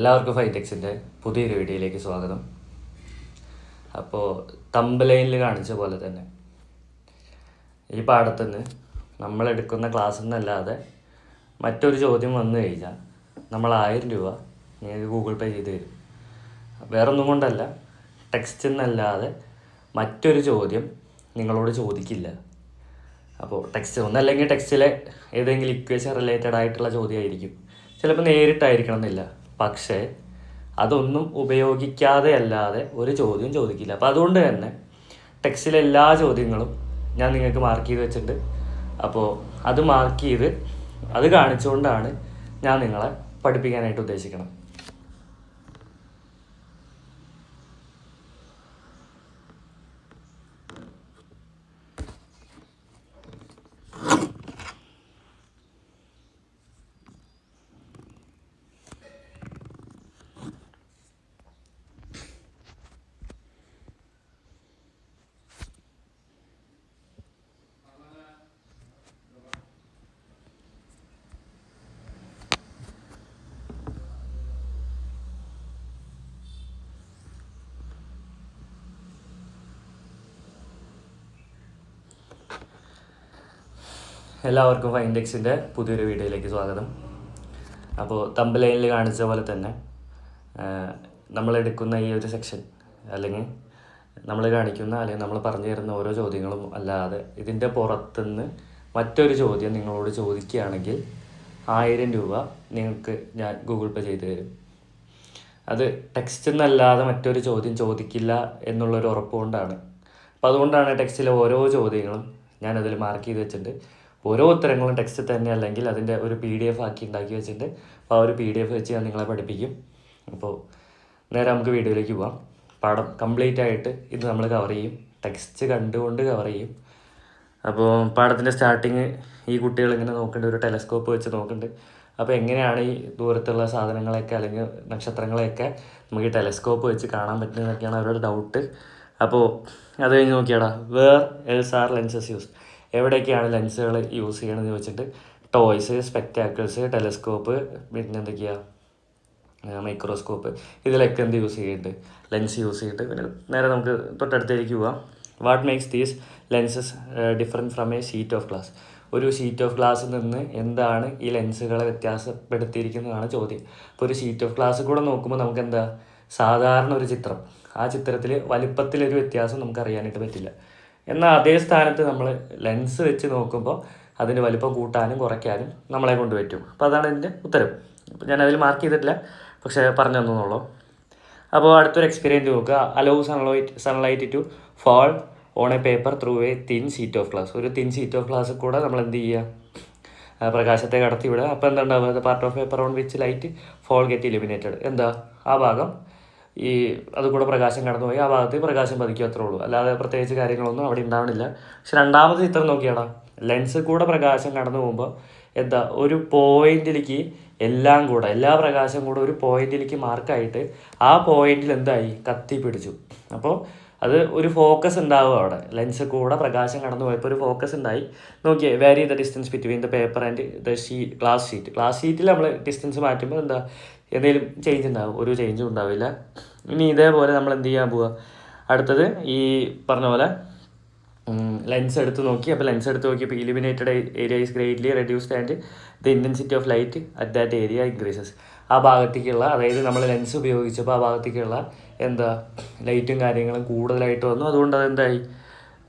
എല്ലാവർക്കും ഫൈറ്റെക്സിൻ്റെ പുതിയൊരു വീഡിയോയിലേക്ക് സ്വാഗതം. അപ്പോൾ തമ്പലൈനിൽ കാണിച്ച പോലെ തന്നെ ഈ പാഠത്തുനിന്ന് നമ്മളെടുക്കുന്ന ക്ലാസ്സിൽ നിന്നല്ലാതെ മറ്റൊരു ചോദ്യം വന്നു കഴിഞ്ഞാൽ നമ്മൾ 1000 രൂപ നിങ്ങൾക്ക് ഗൂഗിൾ പേ ചെയ്ത് തരും. വേറൊന്നും കൊണ്ടല്ല, ടെക്സ്റ്റിൽ നിന്നല്ലാതെ മറ്റൊരു ചോദ്യം നിങ്ങളോട് ചോദിക്കില്ല. അപ്പോൾ ടെക്സ്റ്റ് ഒന്നല്ലെങ്കിൽ ടെക്സ്റ്റിലെ ഏതെങ്കിലും ഇക്വേഷൻ റിലേറ്റഡ് ആയിട്ടുള്ള ചോദ്യമായിരിക്കും, ചിലപ്പോൾ നേരിട്ടായിരിക്കണം എന്നില്ല. പക്ഷേ അതൊന്നും ഉപയോഗിക്കാതെ അല്ലാതെ ഒരു ചോദ്യം ചോദിക്കില്ല. അപ്പോൾ അതുകൊണ്ട് തന്നെ ടെക്സ്റ്റിലെ എല്ലാ ചോദ്യങ്ങളും ഞാൻ നിങ്ങൾക്ക് മാർക്ക് ചെയ്ത് വെച്ചിട്ടുണ്ട്. അപ്പോൾ അത് മാർക്ക് ചെയ്ത് അത് കാണിച്ചുകൊണ്ടാണ് ഞാൻ നിങ്ങളെ പഠിപ്പിക്കാനായിട്ട് ഉദ്ദേശിക്കണം. എല്ലാവർക്കും ഫൈൻഡെക്സിൻ്റെ പുതിയൊരു വീഡിയോയിലേക്ക് സ്വാഗതം. അപ്പോൾ തമ്പലൈനിൽ കാണിച്ച പോലെ തന്നെ നമ്മളെടുക്കുന്ന ഈ ഒരു സെക്ഷൻ അല്ലെങ്കിൽ നമ്മൾ കാണിക്കുന്ന അല്ലെങ്കിൽ നമ്മൾ പറഞ്ഞു തരുന്ന ഓരോ ചോദ്യങ്ങളും അല്ലാതെ ഇതിൻ്റെ പുറത്തുനിന്ന് മറ്റൊരു ചോദ്യം നിങ്ങളോട് ചോദിക്കുകയാണെങ്കിൽ 1000 രൂപ നിങ്ങൾക്ക് ഞാൻ ഗൂഗിൾ പേ ചെയ്ത് തരും. അത് ടെക്സ്റ്റിൽ നിന്നല്ലാതെ മറ്റൊരു ചോദ്യം ചോദിക്കില്ല എന്നുള്ളൊരു ഉറപ്പുകൊണ്ടാണ്. അപ്പോൾ അതുകൊണ്ടാണ് ടെക്സ്റ്റിലെ ഓരോ ചോദ്യങ്ങളും ഞാനതിൽ മാർക്ക് ചെയ്ത് വെച്ചിട്ടുണ്ട്. ഓരോ ഉത്തരങ്ങളും ടെക്സ്റ്റ് തന്നെ അല്ലെങ്കിൽ അതിൻ്റെ ഒരു PDF ആക്കി ഉണ്ടാക്കി വെച്ചിട്ടുണ്ട്. അപ്പോൾ ആ ഒരു PDF വെച്ച് ഞാൻ നിങ്ങളെ പഠിപ്പിക്കും. അപ്പോൾ നേരെ നമുക്ക് വീഡിയോയിലേക്ക് പോകാം. പാഠം കംപ്ലീറ്റ് ആയിട്ട് ഇത് നമ്മൾ കവർ ചെയ്യും, ടെക്സ്റ്റ് കണ്ടുകൊണ്ട് കവർ ചെയ്യും. അപ്പോൾ പാഠത്തിൻ്റെ സ്റ്റാർട്ടിങ് ഈ കുട്ടികൾ ഇങ്ങനെ നോക്കേണ്ട ഒരു ടെലസ്കോപ്പ് വെച്ച് നോക്കുന്നുണ്ട്. അപ്പോൾ എങ്ങനെയാണ് ഈ ദൂരത്തുള്ള സാധനങ്ങളെയൊക്കെ അല്ലെങ്കിൽ നക്ഷത്രങ്ങളെയൊക്കെ നമുക്ക് ഈ ടെലസ്കോപ്പ് വെച്ച് കാണാൻ പറ്റുന്നതൊക്കെയാണ് അവരുടെ ഡൗട്ട്. അപ്പോൾ അത് കഴിഞ്ഞ് നോക്കിയാടാ, where else are lenses use, എവിടെയൊക്കെയാണ് ലെൻസുകൾ യൂസ് ചെയ്യണമെന്ന് ചോദിച്ചിട്ട് ടോയ്സ്, സ്പെക്ടാക്കിൾസ്, ടെലസ്കോപ്പ്, പിന്നെ എന്തൊക്കെയാണ് മൈക്രോസ്കോപ്പ്, ഇതിലൊക്കെ എന്ത് യൂസ് ചെയ്യുന്നുണ്ട്, ലെൻസ് യൂസ് ചെയ്തിട്ട്. പിന്നെ നേരെ നമുക്ക് തൊട്ടടുത്തേക്ക് പോവാം. What makes these lenses different from a sheet of glass, ഒരു ഷീറ്റ് ഓഫ് ഗ്ലാസ്സിൽ നിന്ന് എന്താണ് ഈ ലെൻസുകളെ വ്യത്യാസപ്പെടുത്തിയിരിക്കുന്നതാണ് ചോദ്യം. അപ്പോൾ ഒരു ഷീറ്റ് ഓഫ് ഗ്ലാസ് കൂടെ നോക്കുമ്പോൾ നമുക്ക് എന്താ, സാധാരണ ഒരു ചിത്രം, ആ ചിത്രത്തിൽ വലിപ്പത്തിലൊരു വ്യത്യാസം നമുക്ക് അറിയാനായിട്ട് പറ്റില്ല. എന്നാൽ അതേ സ്ഥാനത്ത് നമ്മൾ ലെൻസ് വെച്ച് നോക്കുമ്പോൾ അതിൻ്റെ വലിപ്പം കൂട്ടാനും കുറയ്ക്കാനും നമ്മളെ കൊണ്ട് പറ്റും. അപ്പോൾ അതാണ് ഇതിൻ്റെ ഉത്തരം. അപ്പോൾ ഞാനതിൽ മാർക്ക് ചെയ്തിട്ടില്ല, പക്ഷേ പറഞ്ഞു തന്നുള്ളൂ. അപ്പോൾ അടുത്തൊരു എക്സ്പീരിയൻസ് നോക്കുക. Allow sunlight to fall on a paper through a thin sheet of glass, ഒരു തിൻ ഷീറ്റ് ഓഫ് ഗ്ലാസ് കൂടെ നമ്മൾ എന്ത് ചെയ്യുക, പ്രകാശത്തെ കടത്തി വിടുക. അപ്പോൾ എന്താ ഉണ്ടാവുക, part of paper on which light fall get eliminated, എന്താ ആ ഭാഗം ഈ അതുകൂടെ പ്രകാശം കടന്നു പോയി ആ ഭാഗത്ത് പ്രകാശം പതിക്കും, അത്രേ ഉള്ളൂ. അല്ലാതെ പ്രത്യേകിച്ച് കാര്യങ്ങളൊന്നും അവിടെ ഉണ്ടാവണില്ല. പക്ഷെ രണ്ടാമത്തെ ചിത്രം നോക്കിയാടാ, ലെൻസ് കൂടെ പ്രകാശം കടന്നു പോകുമ്പോൾ എന്താ ഒരു പോയിന്റിലേക്ക് എല്ലാം കൂടെ എല്ലാ പ്രകാശം കൂടെ ഒരു പോയിന്റിലേക്ക് മാർക്കായിട്ട് ആ പോയിന്റിൽ എന്തായി, കത്തിപ്പിടിച്ചു. അപ്പോൾ അത് ഒരു ഫോക്കസ് ഉണ്ടാവും അവിടെ, ലെൻസ് കൂടെ പ്രകാശം കടന്നു പോയപ്പോൾ ഒരു ഫോക്കസ് ഉണ്ടായി. നോക്കിയേ, വാരി the distance between the paper and the glass ഷീറ്റിൽ നമ്മൾ ഡിസ്റ്റൻസ് മാറ്റുമ്പോൾ എന്താ എന്തെങ്കിലും ചേഞ്ച് ഉണ്ടാവും, ഒരു ചേഞ്ചും ഉണ്ടാവില്ല. ഇനി ഇതേപോലെ നമ്മൾ എന്ത് ചെയ്യാൻ പോവുക, അടുത്തത് ഈ പറഞ്ഞ പോലെ ലെൻസ് എടുത്ത് നോക്കി. അപ്പോൾ ലെൻസ് എടുത്ത് നോക്കിയപ്പോൾ eliminated area is greatly reduced and the intensity of light at that area increases, ആ ഭാഗത്തേക്കുള്ള, അതായത് നമ്മൾ ലെൻസ് ഉപയോഗിച്ചപ്പോൾ ആ ഭാഗത്തേക്കുള്ള എന്താ ലൈറ്റും കാര്യങ്ങളും കൂടുതലായിട്ട് വന്നു. അതുകൊണ്ട് അതെന്തായി,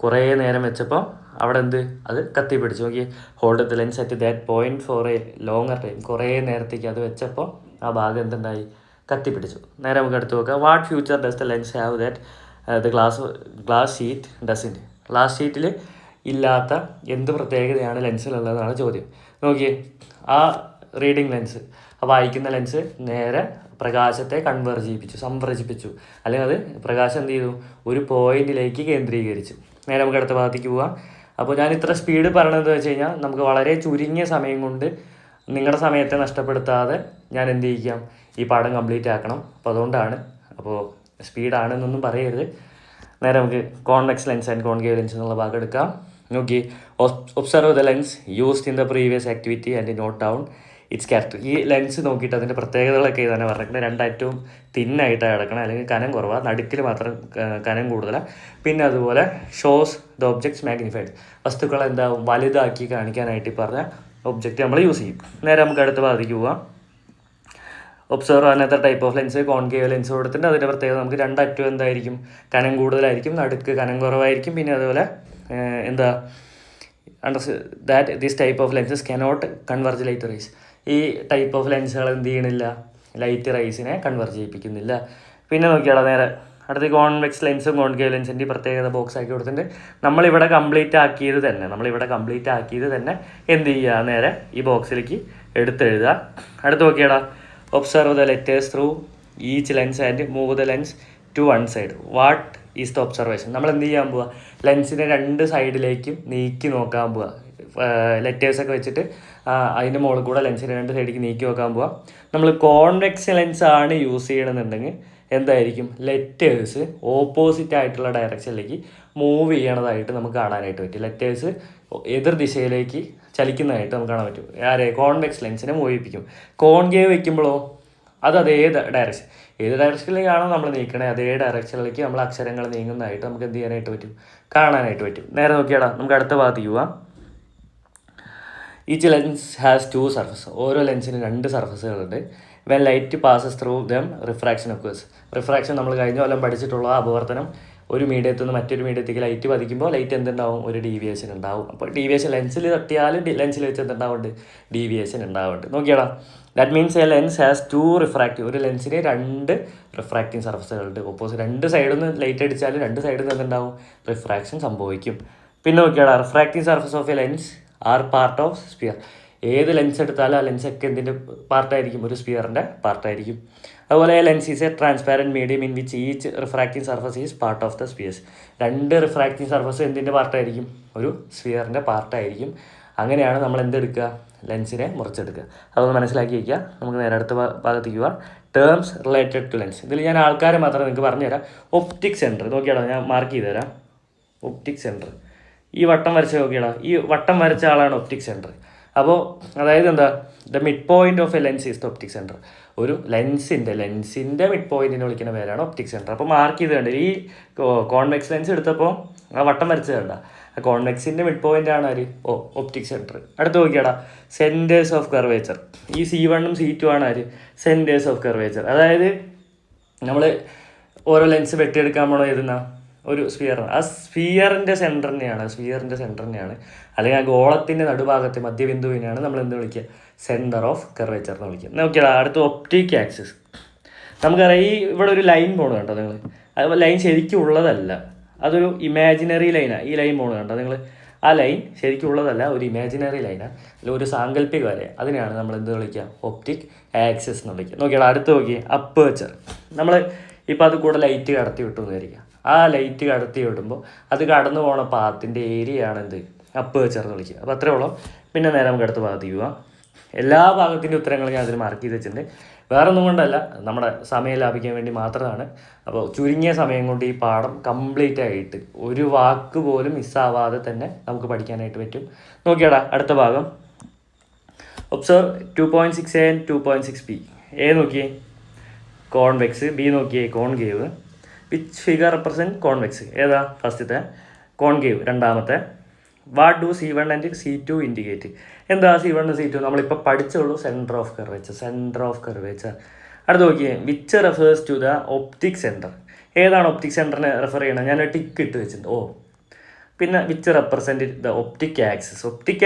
കുറേ നേരം വെച്ചപ്പോൾ അവിടെ അത് കത്തിപ്പിടിച്ചു. നോക്കി, hold the lens at that point for a longer time, കുറേ നേരത്തേക്ക് അത് വെച്ചപ്പോൾ ആ ഭാഗം എന്തുണ്ടായി, കത്തിപ്പിടിച്ചു. നേരെ നമുക്ക് എടുത്ത് നോക്കാം. What future does the lens have that the glass sheet doesn't, glass ഷീറ്റിൽ ഇല്ലാത്ത എന്ത് പ്രത്യേകതയാണ് ലെൻസിലുള്ളതാണ് ചോദ്യം. നോക്കിയേ, ആ റീഡിങ് ലെൻസ്, ആ വായിക്കുന്ന ലെൻസ് നേരെ പ്രകാശത്തെ സംപ്രജിപ്പിച്ചു, അല്ലെങ്കിൽ അത് പ്രകാശം എന്ത് ചെയ്തു, ഒരു പോയിന്റിലേക്ക് കേന്ദ്രീകരിച്ചു. നേരെ നമുക്ക് അടുത്ത ഭാഗത്തേക്ക് പോവാം. അപ്പോൾ ഞാൻ ഇത്ര സ്പീഡ് പറയണതെന്ന് വെച്ച് കഴിഞ്ഞാൽ നമുക്ക് വളരെ ചുരുങ്ങിയ സമയം കൊണ്ട് നിങ്ങളുടെ സമയത്തെ നഷ്ടപ്പെടുത്താതെ ഞാൻ എന്ത് ചെയ്യിക്കാം, ഈ പാഠം കംപ്ലീറ്റ് ആക്കണം. അപ്പോൾ അതുകൊണ്ടാണ്. അപ്പോൾ സ്പീഡാണെന്നൊന്നും പറയരുത്. നേരെ നമുക്ക് convex lens and concave lens എന്നുള്ള ഭാഗം എടുക്കാം. നോക്കി, observe the lens used in the previous activity and note down it's character. ഈ ലെൻസ് നോക്കിയിട്ട് അതിൻ്റെ പ്രത്യേകതകളൊക്കെ തന്നെ പറഞ്ഞിട്ടുണ്ട്. രണ്ടറ്റവും തിന്നായിട്ടാണ് കിടക്കണം, അല്ലെങ്കിൽ കനം കുറവാണ്, നടുക്കിൽ മാത്രം കനം കൂടുതലാണ്. പിന്നെ അതുപോലെ ഷോസ് ദ ഒബ്ജക്ട്സ് മാഗ്നിഫൈഡ്, വസ്തുക്കളെ എന്താവും വലുതാക്കി കാണിക്കാനായിട്ട് ഈ പറഞ്ഞ ഒബ്ജക്റ്റ് നമ്മൾ യൂസ് ചെയ്യും. നേരെ നമുക്ക് അടുത്ത ഭാഗത്തേക്ക് പോവാം. Observe another type of lens, concave lens കൊടുത്തിട്ട് അതിൻ്റെ പ്രത്യേകത നമുക്ക് രണ്ടറ്റവും എന്തായിരിക്കും കനം കൂടുതലായിരിക്കും, നടുക്ക് കനം കുറവായിരിക്കും. പിന്നെ അതുപോലെ എന്താ that this type of lenses cannot converge light rays, ഈ ടൈപ്പ് ഓഫ് ലെൻസുകൾ എന്ത് ചെയ്യണില്ല, ലൈറ്റ് റൈസിനെ കൺവെർജ് ചെയ്യിപ്പിക്കുന്നില്ല. പിന്നെ നോക്കിയാളോ നേരെ അടുത്ത കോൺവെക്സ് ലെൻസും കോൺകേവ് ലെൻസിൻ്റെ പ്രത്യേകത ബോക്സ് ആക്കി കൊടുത്തിട്ടുണ്ട്. നമ്മളിവിടെ കംപ്ലീറ്റ് ആക്കിയത് തന്നെ എന്ത് ചെയ്യുക, നേരെ ഈ ബോക്സിലേക്ക് എടുത്തെഴുതുക. അടുത്ത് നോക്കിയാടാ, observe the letters through each lens and move the lens to one side. What is the observation? നമ്മൾ എന്ത് ചെയ്യാൻ പോവുക, ലെൻസിനെ രണ്ട് സൈഡിലേക്കും നീക്കി നോക്കാൻ പോവുക. ലെറ്റേഴ്സൊക്കെ വെച്ചിട്ട് അതിൻ്റെ മുകളിൽ കൂടെ ലെൻസിനെ രണ്ട് സൈഡിലേക്ക് നീക്കി നോക്കാൻ പോവുക. നമ്മൾ കോൺവെക്സ് ലെൻസ് ആണ് യൂസ് ചെയ്യണമെന്നുണ്ടെങ്കിൽ എന്തായിരിക്കും, ലെറ്റേഴ്സ് ഓപ്പോസിറ്റ് ആയിട്ടുള്ള ഡയറക്ഷനിലേക്ക് മൂവ് ചെയ്യണതായിട്ട് നമുക്ക് കാണാനായിട്ട് പറ്റും. ലെറ്റേഴ്സ് എതിർ ദിശയിലേക്ക് ചലിക്കുന്നതായിട്ട് നമുക്ക് കാണാൻ പറ്റും. കോൺവെക്സ് ലെൻസിനെ മൂവ് ചെയ്യിപ്പിക്കും. കോൺകേവ് വയ്ക്കുമ്പോഴോ അത് അതേ ഡയറക്ഷൻ, ഏത് ഡയറക്ഷനിലേക്കാണോ നമ്മൾ നീക്കണേ അതേ ഡയറക്ഷനിലേക്ക് നമ്മൾ അക്ഷരങ്ങൾ നീങ്ങുന്നതായിട്ട് നമുക്ക് എന്ത് ചെയ്യാനായിട്ട് പറ്റും, കാണാനായിട്ട് പറ്റും. നേരെ നോക്കിയാടാ നമുക്ക് അടുത്ത ഭാഗത്തേക്ക് പോവാം. ഈച്ച് ലെൻസ് ഹാസ് 2 സർഫസ്, ഓരോ ലെൻസിന് 2 സർഫസുകളുണ്ട്. When light passes through them refraction occurs. Refraction നമ്മൾ കഴിഞ്ഞ കൊല്ലം പഠിച്ചിട്ടുള്ള അപവർത്തനം, ഒരു മീഡിയത്തിൽ നിന്ന് മറ്റൊരു മീഡിയത്തേക്ക് ലൈറ്റ് പതിക്കുമ്പോൾ ലൈറ്റ് എന്തുണ്ടാവും, ഒരു ഡീവിയേഷൻ ഉണ്ടാവും. അപ്പോൾ ഡീവിയേഷൻ ലെൻസിൽ തട്ടിയാലും ലെൻസിൽ വെച്ച് എന്തുണ്ടാവുന്നുണ്ട്, ഡീവിയേഷൻ ഉണ്ടാവുന്നുണ്ട്. നോക്കിയാടാ, that means a lens has 2 refractive, ഒരു ലെൻസിന് 2 റിഫ്രാക്റ്റിംഗ് സർഫസുകളുണ്ട്. ഓപ്പോസിറ്റ് രണ്ട് സൈഡിൽ നിന്ന് ലൈറ്റ് അടിച്ചാൽ രണ്ട് സൈഡിൽ നിന്ന് എന്തുണ്ടാവും, റിഫ്രാക്ഷൻ സംഭവിക്കും. പിന്നെ നോക്കിയാടാ, refracting surface of a lens are part of sphere. ഏത് ലെൻസ് എടുത്താലും ആ ലെൻസൊക്കെ എന്തിൻ്റെ പാർട്ടായിരിക്കും, ഒരു സ്പിയറിൻ്റെ പാർട്ടായിരിക്കും. അതുപോലെ lens is a transparent medium in which each refracting surface is part of the spheres. 2 refracting surface എന്തിൻ്റെ പാർട്ടായിരിക്കും, ഒരു സ്പിയറിൻ്റെ പാർട്ടായിരിക്കും. അങ്ങനെയാണ് നമ്മൾ എന്തെടുക്കുക, ലെൻസിനെ മുറിച്ചെടുക്കുക. അതൊന്ന് മനസ്സിലാക്കി വയ്ക്കുക. നമുക്ക് നേരെ അടുത്ത ഭാഗത്തേക്ക് പോവാം. Terms related to lens. ഇതിൽ ഞാൻ ആൾക്കാരെ മാത്രം നിങ്ങൾക്ക് പറഞ്ഞുതരാം. ഒപ്റ്റിക് സെൻറ്റർ നോക്കിയാടാ, ഞാൻ മാർക്ക് ചെയ്ത് തരാം. ഒപ്റ്റിക് സെൻറ്റർ, ഈ വട്ടം വരച്ച നോക്കിയാടാ, ഈ വട്ടം വരച്ച ആളാണ് ഒപ്റ്റിക് സെൻറ്റർ. അപ്പോൾ അതായത് എന്താ, the mid point of a lens is the optic centre. ഒരു ലെൻസിൻ്റെ മിഡ് പോയിന്റിനെ വിളിക്കുന്ന പേരാണ് ഒപ്റ്റിക് സെൻറ്റർ. അപ്പോൾ മാർക്ക് ചെയ്ത് കണ്ട്, ഈ കോൺവെക്സ് ലെൻസ് എടുത്തപ്പോൾ ആ വട്ടം വരച്ചത് കണ്ട, ആ കോൺവെക്സിൻ്റെ മിഡ് പോയിന്റ് ആണ് ആര്, ഒപ്റ്റിക് സെൻറ്റർ. അടുത്ത് നോക്കിയാടാ, സെൻറ്റേഴ്സ് ഓഫ് കർവേച്ചർ. ഈ C1ഉം C2 ആണ് ആര്, സെൻറ്റേഴ്സ് ഓഫ് കർവേച്ചർ. അതായത് നമ്മൾ ഓരോ ലെൻസ് വെട്ടിയെടുക്കാൻ പോണോ എഴുതുന്ന ഒരു സ്ഫിയർ, ആ സ്ഫിയറിൻ്റെ സെൻറ്ററിനെയാണ് അല്ലെങ്കിൽ ആ ഗോളത്തിൻ്റെ നടുഭാഗത്തെ മധ്യബിന്ദുവിനെയാണ് നമ്മൾ എന്ത് വിളിക്കുക, സെൻറ്റർ ഓഫ് കർവേച്ചർ എന്ന് വിളിക്കുക. നോക്കിയാൽ അടുത്ത ഒപ്റ്റിക് ആക്സിസ്. നമുക്കറിയാം, ഈ ഇവിടെ ഒരു ലൈൻ പോണ് കണ്ടോ നിങ്ങൾ, അത് ലൈൻ ശരിക്കും ഉള്ളതല്ല, അതൊരു ഇമാജിനറി ലൈനാണ്. ഈ ലൈൻ പോണ് കണ്ടോ നിങ്ങൾ, ആ ലൈൻ ശരിക്കും ഉള്ളതല്ല, ഒരു ഇമാജിനറി ലൈനാണ്, അല്ലെങ്കിൽ ഒരു സാങ്കല്പിക വരെ. അതിനെയാണ് നമ്മൾ എന്ത് വിളിക്കുക, ഒപ്റ്റിക് ആക്സിസ് എന്ന് വിളിക്കുക. നോക്കിയാൽ അടുത്ത് നോക്കി, അപ്പേച്ചർ. നമ്മൾ ഇപ്പോൾ അത് കൂടെ ലൈറ്റ് കടത്തി വിട്ടു എന്ന് വിചാരിക്കുക. ആ ലൈറ്റ് കടത്തി വിടുമ്പോൾ അത് കടന്നു പോണ പാത്തിൻ്റെ ഏരിയയാണ് എന്ത്, അപ്പേച്ചർ എന്ന് വിളിക്കുക. അപ്പോൾ അത്രേ ഉള്ളൂ. പിന്നെ നേരെ നമുക്ക് അടുത്ത ഭാഗത്തേക്ക് പോവാം. എല്ലാ ഭാഗത്തിൻ്റെ ഉത്തരങ്ങളും ഞാൻ അതിൽ മാർക്ക് ചെയ്ത് വെച്ചിട്ടുണ്ട്. വേറൊന്നും കൊണ്ടല്ല, നമ്മുടെ സമയം ലാഭിക്കാൻ വേണ്ടി മാത്രമാണ്. അപ്പോൾ ചുരുങ്ങിയ സമയം കൊണ്ട് ഈ പാഠം കംപ്ലീറ്റ് ആയിട്ട് ഒരു വാക്ക് പോലും മിസ്സാവാതെ തന്നെ നമുക്ക് പഠിക്കാനായിട്ട് പറ്റും. നോക്കിയാടാ അടുത്ത ഭാഗം. Observe 2.6A and 2.6B. A നോക്കിയേ കോൺവെക്സ്, ബി നോക്കിയേ concave. Which figure represent convex? ഏതാ ഫസ്റ്റത്തെ, കോൺകേവ് രണ്ടാമത്തെ. What do C1 and C2 indicate? എന്താ C1 C2? നമ്മളിപ്പോൾ പഠിച്ചുള്ളൂ, സെൻറ്റർ ഓഫ് കർവേച്ചർ. അടുത്ത് നോക്കിയേ, which refers to the optic centre. ഏതാണ് ഒപ്റ്റിക് സെൻറ്ററിനെ റെഫർ ചെയ്യണം? ഞാൻ ടിക്ക് ഇട്ട് വെച്ചിട്ടുണ്ട്. പിന്നെ which represent the optic axis. Optic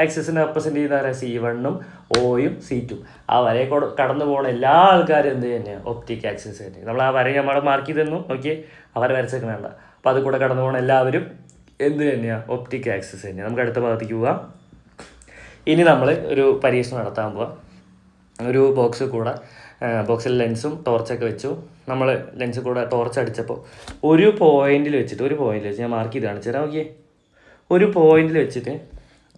ആക്സിസിനെ റെപ്രസെൻറ്റ് ചെയ്താൽ C1ഉം Oയും C2. ആ വരയെ കടന്നു പോകുന്ന എല്ലാ ആൾക്കാരും എന്ത് തന്നെയാണ്, ഒപ്റ്റിക് ആക്സിസ് തന്നെ. നമ്മൾ ആ വരയെ നമ്മൾ മാർക്ക് ചെയ്ത് തന്നു, നോക്കിയേ ആ വര വരച്ചേക്കണ വേണ്ട. അപ്പോൾ അത് കൂടെ കടന്നു പോകുന്ന എല്ലാവരും എന്ത് തന്നെയാണ്, ഒപ്റ്റിക് ആക്സിസ് തന്നെയാണ്. നമുക്ക് അടുത്ത ഭാഗത്തേക്ക് പോവാം. ഇനി നമ്മൾ ഒരു പരീക്ഷണം നടത്താൻ പോവാം. ഒരു ബോക്സിൽ ലെൻസും ടോർച്ചൊക്കെ വെച്ചു. നമ്മൾ ലെൻസ് കൂടെ ടോർച്ച് അടിച്ചപ്പോൾ ഒരു പോയിന്റിൽ വെച്ച് ഞാൻ മാർക്ക് ചെയ്ത് കാണിച്ചു തരാം. നോക്കിയേ, ഒരു പോയിന്റിൽ വെച്ചിട്ട്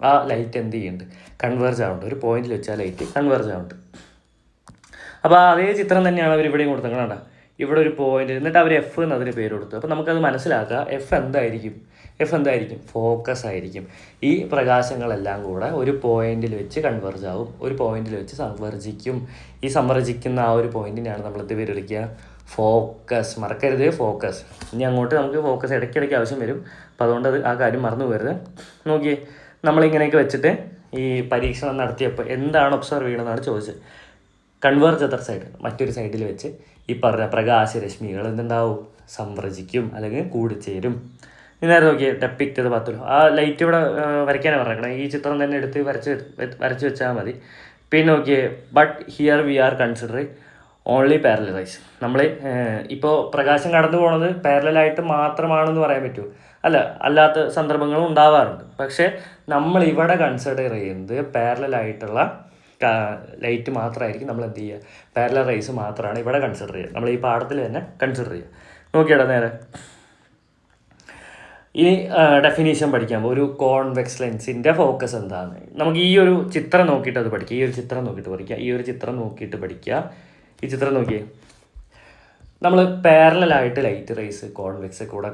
ആ ലൈറ്റ് എന്ത് ചെയ്യുന്നുണ്ട്, കൺവേർജ് ആവുന്നുണ്ട്. ഒരു പോയിന്റിൽ വെച്ച് ആ ലൈറ്റ് കൺവേർജ് ആവുന്നുണ്ട്. അപ്പോൾ അതേ ചിത്രം തന്നെയാണ് അവർ ഇവിടെയും കൊടുത്തേക്കണ. ഇവിടെ ഒരു പോയിന്റ്, എന്നിട്ട് അവർ F എന്ന് അതിന് പേര് കൊടുത്തു. അപ്പോൾ നമുക്കത് മനസ്സിലാക്കുക, F എന്തായിരിക്കും, എഫ് എന്തായിരിക്കും? ഫോക്കസ് ആയിരിക്കും. ഈ പ്രകാശങ്ങളെല്ലാം കൂടെ ഒരു പോയിന്റിൽ വെച്ച് കൺവെർജ് ആവും, ഒരു പോയിന്റിൽ വെച്ച് സംവർജിക്കും. ഈ സംവർജിക്കുന്ന ആ ഒരു പോയിന്റിനെയാണ് നമ്മൾ എന്ത് പേര് വിളിക്കുക? ഫോക്കസ്. മറക്കരുത്, ഫോക്കസ്. ഇനി അങ്ങോട്ട് നമുക്ക് ഫോക്കസ് ഇടയ്ക്കിടയ്ക്ക് ആവശ്യം വരും. അപ്പോൾ അതുകൊണ്ട് ആ കാര്യം മറന്നു പോകരുത്. നോക്കിയേ, നമ്മളിങ്ങനെയൊക്കെ വെച്ചിട്ട് ഈ പരീക്ഷണം നടത്തിയപ്പോൾ എന്താണ് ഒബ്സർവ് ചെയ്യണമെന്നാണ് ചോദിച്ചത്. കൺവേർജ് അതർ സൈഡ്, മറ്റൊരു സൈഡിൽ വെച്ച് ഈ പറഞ്ഞ പ്രകാശരശ്മികൾ എന്തുണ്ടാവും? സംവ്രജിക്കും അല്ലെങ്കിൽ കൂടിച്ചേരും. നേരെ നോക്കിയേ, ഡെപ്പിക്റ്റ് ചെയ്ത് പത്തുള്ളൂ. ആ ലൈറ്റ് ഇവിടെ വരയ്ക്കാനാണ് പറഞ്ഞേക്കണം. ഈ ചിത്രം തന്നെ എടുത്ത് വരച്ച് വെച്ചാൽ മതി. പിന്നെ നോക്കിയേ, but here we are considering only parallel rays. നമ്മൾ ഇപ്പോൾ പ്രകാശം കടന്നു പോകുന്നത് പാരലായിട്ട് മാത്രമാണെന്ന് പറയാൻ പറ്റുമോ? അല്ല, അല്ലാത്ത സന്ദർഭങ്ങളും ഉണ്ടാവാറുണ്ട്. പക്ഷേ നമ്മൾ ഇവിടെ കൺസിഡർ ചെയ്യുന്നത് പാരലായിട്ടുള്ള ലൈറ്റ് മാത്രമായിരിക്കും. നമ്മൾ എന്ത് ചെയ്യുക? പാരലൽ റൈസ് മാത്രമാണ് ഇവിടെ കൺസിഡർ ചെയ്യുക. നമ്മൾ ഈ പാഠത്തിൽ തന്നെ കൺസിഡർ ചെയ്യുക. നോക്കിയാടാ നേരെ ഇനി ഡെഫിനീഷൻ പഠിക്കാൻ ഒരു കോൺവെക്സ് ലെൻസിൻ്റെ ഫോക്കസ് എന്താണ്? നമുക്ക് ഈ ഒരു ചിത്രം നോക്കിയിട്ട് അത് പഠിക്കുക. ഈ ഒരു ചിത്രം നോക്കിയിട്ട് പഠിക്കുക. ഈ ചിത്രം നോക്കിയേ, നമ്മൾ പാരലായിട്ട് ലൈറ്റ് റേസ് കോൺവെക്സ് കൂടെ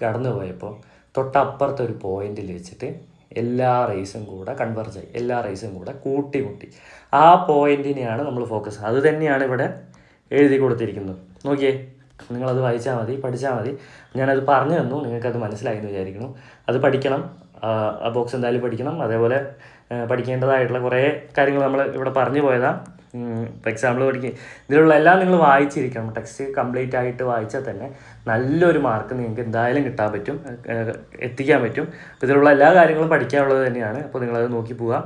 കടന്നു പോയപ്പോൾ തൊട്ടപ്പുറത്തെ ഒരു പോയിന്റിൽ വെച്ചിട്ട് എല്ലാ റേസും കൂടെ കൺവെർജ് ആയി, എല്ലാ റേസും കൂടെ കൂട്ടിമുട്ടി. ആ പോയിന്റിനെയാണ് നമ്മൾ ഫോക്കസ്. അത് തന്നെയാണ് ഇവിടെ എഴുതി കൊടുത്തിരിക്കുന്നത്. നോക്കിയേ, നിങ്ങളത് വായിച്ചാൽ മതി, പഠിച്ചാൽ മതി. ഞാനത് പറഞ്ഞു തന്നു, നിങ്ങൾക്കത് മനസ്സിലായി എന്ന് വിചാരിക്കുന്നു. അത് പഠിക്കണം, ആ ബോക്സ് എന്തായാലും പഠിക്കണം. അതേപോലെ പഠിക്കേണ്ടതായിട്ടുള്ള കുറേ കാര്യങ്ങൾ നമ്മൾ ഇവിടെ പറഞ്ഞു പോയതാണ്. ഇപ്പോൾ എക്സാമ്പിൾ പഠിക്കുക, ഇതിലുള്ള എല്ലാം നിങ്ങൾ വായിച്ചിരിക്കണം. ടെക്സ്റ്റ് കംപ്ലീറ്റ് ആയിട്ട് വായിച്ചാൽ തന്നെ നല്ലൊരു മാർക്ക് നിങ്ങൾക്ക് എന്തായാലും എത്തിക്കാൻ പറ്റും. ഇതിലുള്ള എല്ലാ കാര്യങ്ങളും പഠിക്കാനുള്ളത് തന്നെയാണ്. അപ്പോൾ നിങ്ങളത് നോക്കി പോവുക.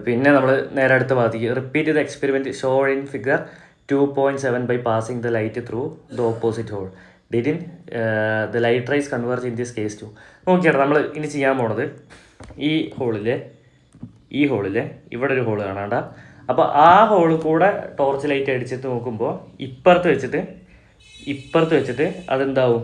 പിന്നെ നമ്മൾ നേരെ അടുത്ത ഭാഗത്തേക്ക്, repeat the experiment show in figure 2.7 by passing the light through the opposite hole. Didn't the light rays converge in this case too? നോക്കിയാൽ നമ്മൾ ഇനി ചെയ്യാൻ പോണത്, ഈ ഹോളിൽ ഇവിടെ ഒരു ഹോള് കാണാണ്ട. അപ്പോൾ ആ ഹോള് കൂടെ ടോർച്ച് ലൈറ്റ് അടിച്ചിട്ട് നോക്കുമ്പോൾ ഇപ്പുറത്ത് വെച്ചിട്ട് അതെന്താവും?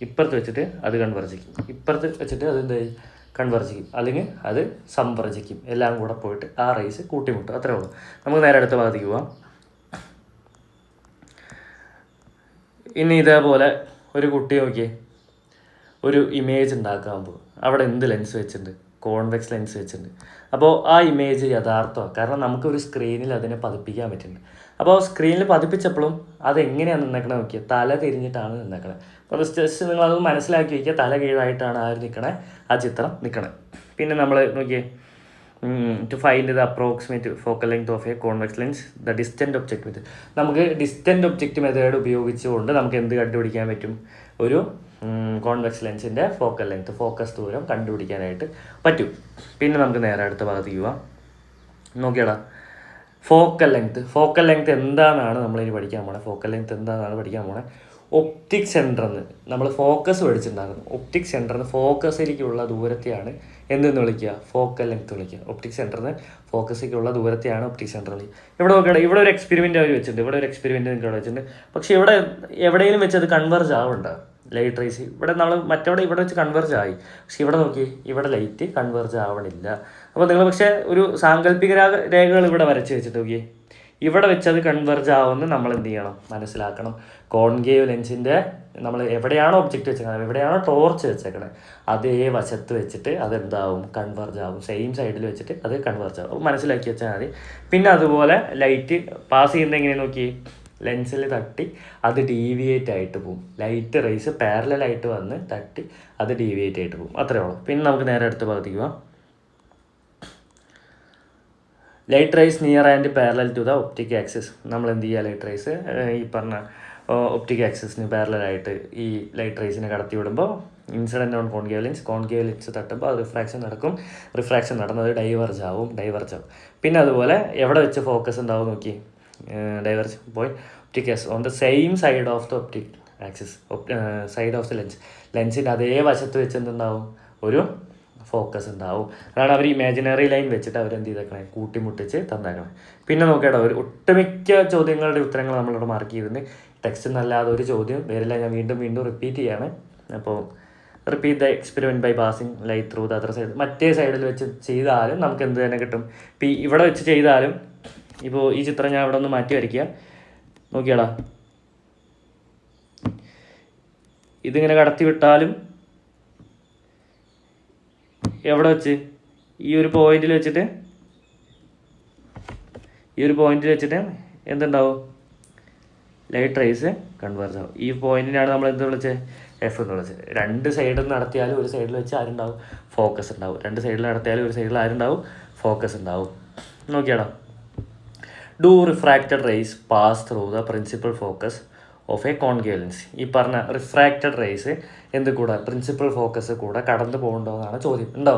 ഇപ്പുറത്ത് വെച്ചിട്ട് അത് കൺവർജിക്കും, ഇപ്പുറത്ത് വെച്ചിട്ട് അതെന്തായി? കൺവർജിക്കും, അല്ലെങ്കിൽ അത് സംവർജിക്കും. എല്ലാം കൂടെ പോയിട്ട് ആ റേസ് കൂട്ടിമുട്ടും. അത്രേ ഉള്ളൂ. നമുക്ക് നേരെ അടുത്ത ഭാഗത്തേക്ക് പോവാം. ഇനി ഇതേപോലെ ഒരു കുട്ടി നോക്കിയേ, ഒരു ഇമേജ് ഉണ്ടാക്കാൻ പോകും. അവിടെ എന്ത് ലെൻസ് വെച്ചിട്ടുണ്ട്? കോൺവെക്സ് ലെൻസ് വെച്ചിട്ടുണ്ട്. അപ്പോൾ ആ ഇമേജ് യഥാർത്ഥമാണ്. കാരണം നമുക്കൊരു സ്ക്രീനിൽ അതിനെ പതിപ്പിക്കാൻ പറ്റുന്നുണ്ട്. അപ്പോൾ സ്ക്രീനിൽ പതിപ്പിച്ചപ്പോഴും അതെങ്ങനെയാണ് നിന്നേക്കണേ നോക്കിയാൽ, തല തിരിഞ്ഞിട്ടാണ് നിന്നേക്കണേ. അപ്പോൾ ജസ്റ്റ് നിങ്ങളത് മനസ്സിലാക്കി വയ്ക്കുക, തല കീഴായിട്ടാണ് ആ ചിത്രം നിൽക്കണേ. പിന്നെ നമ്മൾ നോക്കിയേ, to find the approximate focal length of a convex lens, the distant object method. നമുക്ക് ഡിസ്റ്റൻ്റ് ഒബ്ജക്റ്റ് മെത്തേഡ് ഉപയോഗിച്ചുകൊണ്ട് നമുക്ക് എന്ത് കണ്ടുപിടിക്കാൻ പറ്റും? ഒരു കോൺവെക്സ് ലെൻസിൻ്റെ ഫോക്കൽ ലെങ്ത്, ഫോക്കസ് ദൂരം കണ്ടുപിടിക്കാനായിട്ട് പറ്റും. പിന്നെ നമുക്ക് നേരെ അടുത്ത ഭാഗത്തേക്ക് പോവാം. നോക്കിയാടാ, ഫോക്കൽ ലെങ്ത് എന്താണെന്നാണ് നമ്മളിനി പഠിക്കാൻ പോണേ. ഒപ്റ്റിക് സെൻറ്ററിന്ന് നമ്മൾ ഫോക്കസ് പഠിച്ചിട്ടുണ്ടായിരുന്നു. ഒപ്റ്റിക് സെൻറ്ററിന്ന് ഫോക്കസിലേക്കുള്ള ദൂരത്തെയാണ് എന്തെന്ന് വിളിക്കുക? ഫോക്കൽ ലെങ്ത് വിളിക്കുക. ഒപ്റ്റിക് സെൻറ്ററിന്ന് ഫോക്കസിലേക്കുള്ള ദൂരത്തെയാണ് ഒപ്റ്റിക് സെൻറ്ററിൽ. ഇവിടെ നോക്കണം, ഇവിടെ ഒരു എക്സ്പെരിമെൻ്റ് അവർ വെച്ചിട്ടുണ്ട്. നിങ്ങൾക്ക് ഇവിടെ വെച്ചിട്ടുണ്ട്. പക്ഷേ ഇവിടെ എവിടെയെങ്കിലും വെച്ച് അത് കൺവെർജ് ആവുന്നുണ്ടോ? ലൈറ്റ് റേസ് ഇവിടെ ഇവിടെ വെച്ച് കൺവെർജ് ആയി. പക്ഷേ ഇവിടെ നോക്കി, ഇവിടെ ലൈറ്റ് കൺവെർജ് ആവണില്ല. അപ്പോൾ നിങ്ങൾ പക്ഷേ ഒരു സാങ്കല്പിക രേഖകൾ ഇവിടെ വരച്ച് വെച്ചിട്ട് നോക്കിയേ, ഇവിടെ വെച്ചത് കൺവെർജ് ആവുമെന്ന് നമ്മൾ എന്ത് ചെയ്യണം? മനസ്സിലാക്കണം. കോൺകേവ് ലെൻസിൻ്റെ നമ്മൾ എവിടെയാണോ ഒബ്ജക്റ്റ് വെച്ചേക്കുന്നത്, എവിടെയാണോ ടോർച്ച് വെച്ചേക്കണത്, അതേ വശത്ത് വെച്ചിട്ട് അതെന്താവും? കൺവെർജ് ആവും. സെയിം സൈഡിൽ വെച്ചിട്ട് അത് കൺവെർജ് ആവും. മനസ്സിലാക്കി വെച്ചാൽ മതി. പിന്നെ അതുപോലെ ലൈറ്റ് പാസ് ചെയ്യുന്നത് എങ്ങനെ നോക്കി, ലെൻസിൽ തട്ടി അത് ഡീവിയേറ്റ് ആയിട്ട് പോകും. ലൈറ്റ് റേസ് പാരലായിട്ട് വന്ന് തട്ടി അത് ഡീവിയേറ്റ് ആയിട്ട് പോകും. അത്രേ ഉള്ളൂ. പിന്നെ നമുക്ക് നേരെ അടുത്ത ഭാഗത്തേക്ക് പോവാം. Light rays near and parallel to the optic axis. നമ്മൾ എന്ത് ചെയ്യുക? ലൈറ്റ് റേസ് ഈ പറഞ്ഞ ഒപ്റ്റിക് ആക്സിസിന് പാരലായിട്ട് ഈ ലൈറ്റ് റേസിനെ കടത്തി വിടുമ്പോൾ ഇൻസിഡൻറ്റ് ഓൺ കോൺകേവ് ലെൻസ് തട്ടുമ്പോൾ അത് റിഫ്രാക്ഷൻ നടന്നത് ഡൈവേർജ് ആവും. പിന്നെ അതുപോലെ എവിടെ വെച്ച് ഫോക്കസ് ഉണ്ടാവും നോക്കി, ഡൈവേർജ് പോയി optic axis on the same side of the optic axis, side of the ലെൻസിൻ്റെ അതേ വശത്ത് വെച്ച് എന്തുണ്ടാവും? ഒരു ഫോക്കസ് ഉണ്ടാവും. അതാണ് അവർ ഇമാജിനറി ലൈൻ വെച്ചിട്ട് അവരെന്ത് ചെയ്തേക്കണേ? കൂട്ടിമുട്ടിച്ച് തന്നേക്കണേ. പിന്നെ നോക്കേണ്ട ഒരു ഒട്ടുമിക്ക ചോദ്യങ്ങളുടെ ഉത്തരങ്ങൾ നമ്മളിവിടെ മാർക്ക് ചെയ്തിട്ടുണ്ട്. ടെക്സ്റ്റ് എന്നല്ലാതെ ഒരു ചോദ്യം വരില്ല. ഞാൻ വീണ്ടും റിപ്പീറ്റ് ചെയ്യാണ്. അപ്പോൾ repeat the experiment by passing light through the other side. മറ്റേ സൈഡിൽ വെച്ച് ചെയ്താലും നമുക്ക് എന്ത് തന്നെ കിട്ടും? ഇപ്പോൾ ഇവിടെ വെച്ച് ചെയ്താലും, ഇപ്പോൾ ഈ ചിത്രം ഞാൻ ഇവിടെ ഒന്ന് മാറ്റി വരയ്ക്കുക. നോക്കിയാടാ, ഇതിങ്ങനെ കടത്തി വിട്ടാലും എവിടെ വെച്ച് ഈ ഒരു പോയിന്റിൽ വെച്ചിട്ട് എന്തുണ്ടാവും? ലൈറ്റ് റേസ് കൺവേർജ് ആവും. ഈ പോയിന്റിനാണ് നമ്മൾ എന്ത് വിളിച്ചത്? എഫ് എന്ന് വിളിച്ചത്. രണ്ട് സൈഡിൽ നടത്തിയാലും ഒരു സൈഡിൽ വെച്ച് ആരുണ്ടാവും? ഫോക്കസ് ഉണ്ടാവും. രണ്ട് സൈഡിൽ നടത്തിയാലും ഒരു സൈഡിൽ ആരുണ്ടാവും? ഫോക്കസ് ഉണ്ടാവും. നോക്കിയാടാ. Do refracted rays pass through the principal focus of a concave lens. ഈ പറഞ്ഞ റിഫ്രാക്റ്റഡ് റേസ് എന്ത് കൂടെ? പ്രിൻസിപ്പൽ ഫോക്കസ് കൂടെ കടന്നു പോകണ്ടോ എന്നാണ് ചോദ്യം. ഉണ്ടോ?